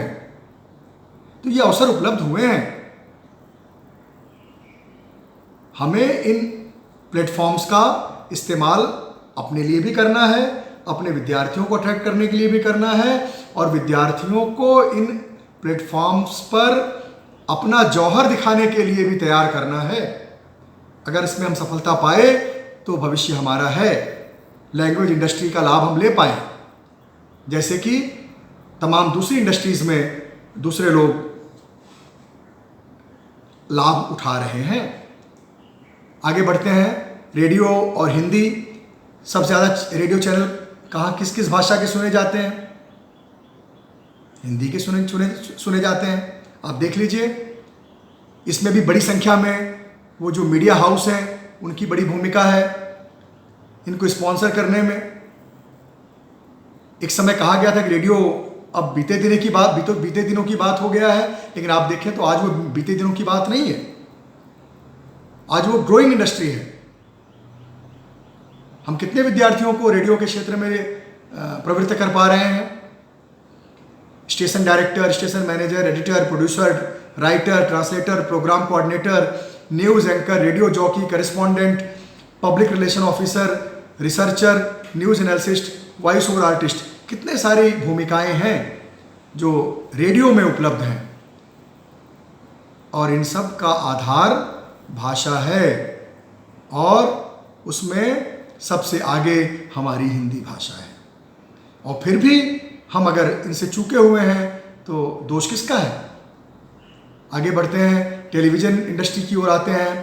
तो ये अवसर उपलब्ध हुए हैं। हमें इन प्लेटफॉर्म्स का इस्तेमाल अपने लिए भी करना है, अपने विद्यार्थियों को अट्रैक्ट करने के लिए भी करना है और विद्यार्थियों को इन प्लेटफॉर्म्स पर अपना जौहर दिखाने के लिए भी तैयार करना है। अगर इसमें हम सफलता पाए तो भविष्य हमारा है, लैंग्वेज इंडस्ट्री का लाभ हम ले पाए, जैसे कि तमाम दूसरी इंडस्ट्रीज़ में दूसरे लोग लाभ उठा रहे हैं। आगे बढ़ते हैं। रेडियो और हिंदी, सबसे ज़्यादा रेडियो चैनल कहाँ किस किस भाषा के सुने जाते हैं? हिंदी के सुने जाते हैं। आप देख लीजिए, इसमें भी बड़ी संख्या में वो जो मीडिया हाउस हैं उनकी बड़ी भूमिका है इनको स्पॉन्सर करने में। एक समय कहा गया था कि रेडियो अब बीते दिनों की बात हो गया है, लेकिन आप देखें तो आज वो बीते दिनों की बात नहीं है, आज वो ग्रोइंग इंडस्ट्री है। हम कितने विद्यार्थियों को रेडियो के क्षेत्र में प्रवृत्त कर पा रहे हैं? Station director, station manager, editor, producer, writer, translator, programme coordinator, news anchor, radio jockey, correspondent, public relation officer, researcher, news analyst, voice over artist, कितने सारी भूमिकाएं हैं जो रेडियो में उपलब्ध हैं। और इन सब का आधार भाषा है और उसमें सबसे आगे हमारी हिंदी भाषा है। और फिर भी हम अगर इनसे चूके हुए हैं तो दोष किसका है? आगे बढ़ते हैं, टेलीविज़न इंडस्ट्री की ओर आते हैं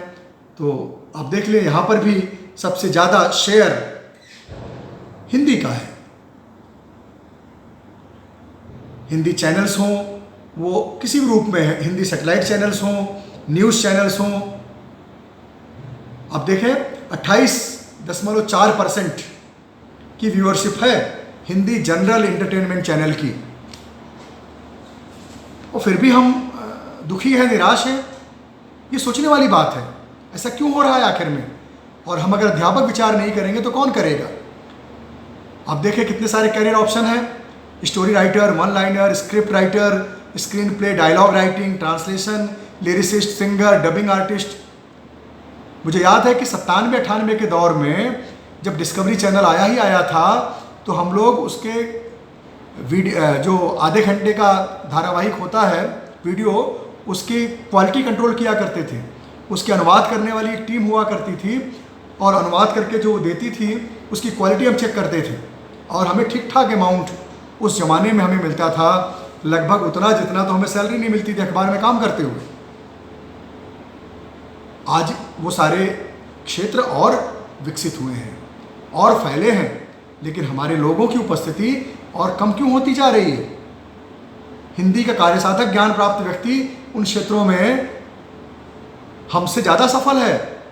तो आप देख लें यहाँ पर भी सबसे ज़्यादा शेयर हिंदी का है। हिंदी चैनल्स हों वो किसी भी रूप में है, हिंदी सैटेलाइट चैनल्स हों, न्यूज़ चैनल्स हों, आप देखें 28.4% की व्यूअरशिप है हिंदी जनरल एंटरटेनमेंट चैनल की। और फिर भी हम दुखी हैं, निराश हैं। ये सोचने वाली बात है, ऐसा क्यों हो रहा है आखिर में? और हम अगर अध्यापक विचार नहीं करेंगे तो कौन करेगा? आप देखें कितने सारे करियर ऑप्शन हैं, story writer, one liner, script writer, screenplay, dialogue writing, translation, lyricist, singer, dubbing artist. मुझे याद है कि 97-98 के दौर में जब डिस्कवरी चैनल आया था तो हम लोग उसके वीडियो जो आधे घंटे का धारावाहिक होता है वीडियो, उसकी क्वालिटी कंट्रोल किया करते थे। उसके अनुवाद करने वाली एक टीम हुआ करती थी और अनुवाद करके जो देती थी उसकी क्वालिटी हम चेक करते थे और हमें ठीक ठाक अमाउंट उस ज़माने में हमें मिलता था, लगभग उतना जितना तो हमें सैलरी नहीं मिलती थी अखबार में काम करते हुए। आज वो सारे क्षेत्र और विकसित हुए हैं और फैले हैं, लेकिन हमारे लोगों की उपस्थिति और कम क्यों होती जा रही है? हिंदी का कार्यसाधक ज्ञान प्राप्त व्यक्ति उन क्षेत्रों में हमसे ज़्यादा सफल है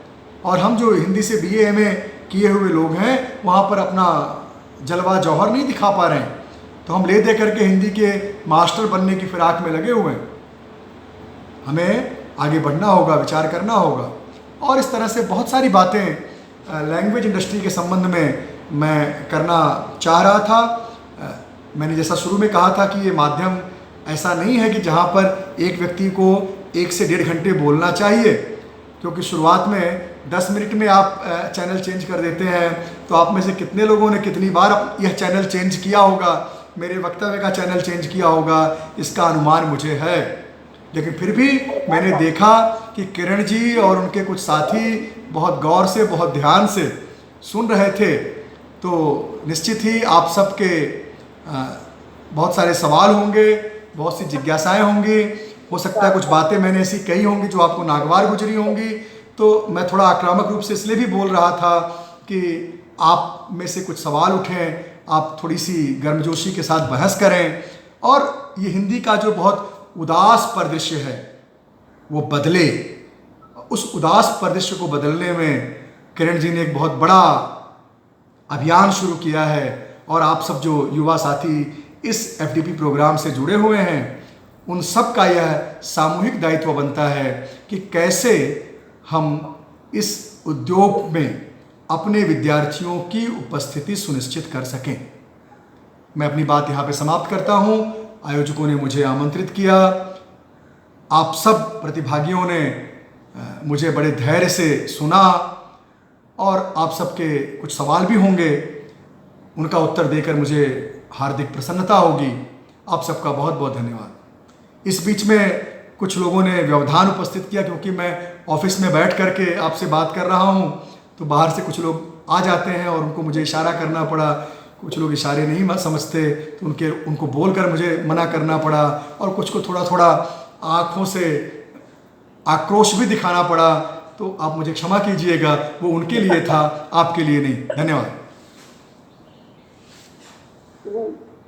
और हम जो हिंदी से BA MA किए हुए लोग हैं वहाँ पर अपना जलवा जौहर नहीं दिखा पा रहे हैं। तो हम ले दे करके हिंदी के मास्टर बनने की फिराक में लगे हुए हैं। हमें आगे बढ़ना होगा, विचार करना होगा। और इस तरह से बहुत सारी बातें लैंग्वेज इंडस्ट्री के संबंध में मैं करना चाह रहा था। मैंने जैसा शुरू में कहा था कि ये माध्यम ऐसा नहीं है कि जहाँ पर एक व्यक्ति को 1 से 1.5 घंटे बोलना चाहिए, क्योंकि शुरुआत में 10 मिनट में आप चैनल चेंज कर देते हैं। तो आप में से कितने लोगों ने कितनी बार यह चैनल चेंज किया होगा, मेरे वक्तव्य का चैनल चेंज किया होगा, इसका अनुमान मुझे है। लेकिन फिर भी मैंने देखा कि किरण जी और उनके कुछ साथी बहुत गौर से, बहुत ध्यान से सुन रहे थे। तो निश्चित ही आप सबके बहुत सारे सवाल होंगे, बहुत सी जिज्ञासाएं होंगी। हो सकता है कुछ बातें मैंने ऐसी कही होंगी जो आपको नागवार गुजरी होंगी। तो मैं थोड़ा आक्रामक रूप से इसलिए भी बोल रहा था कि आप में से कुछ सवाल उठें, आप थोड़ी सी गर्मजोशी के साथ बहस करें और ये हिंदी का जो बहुत उदास परिदृश्य है वो बदले। उस उदास परिदृश्य को बदलने में किरण जी ने एक बहुत बड़ा अभियान शुरू किया है और आप सब जो युवा साथी इस FDP प्रोग्राम से जुड़े हुए हैं उन सब का यह सामूहिक दायित्व बनता है कि कैसे हम इस उद्योग में अपने विद्यार्थियों की उपस्थिति सुनिश्चित कर सकें। मैं अपनी बात यहाँ पे समाप्त करता हूँ। आयोजकों ने मुझे आमंत्रित किया, आप सब प्रतिभागियों ने मुझे बड़े धैर्य से सुना और आप सबके कुछ सवाल भी होंगे, उनका उत्तर देकर मुझे हार्दिक प्रसन्नता होगी। आप सबका बहुत बहुत धन्यवाद। इस बीच में कुछ लोगों ने व्यवधान उपस्थित किया, क्योंकि मैं ऑफिस में बैठ करके आपसे बात कर रहा हूँ तो बाहर से कुछ लोग आ जाते हैं और उनको मुझे इशारा करना पड़ा, कुछ लोग इशारे नहीं मत समझते, तो उनको बोलकर मुझे मना करना पड़ा, और कुछ को थोड़ा थोड़ा आँखों से आक्रोश भी दिखाना पड़ा। तो आप मुझे क्षमा कीजिएगा, वो उनके लिए था, आपके लिए नहीं। धन्यवाद।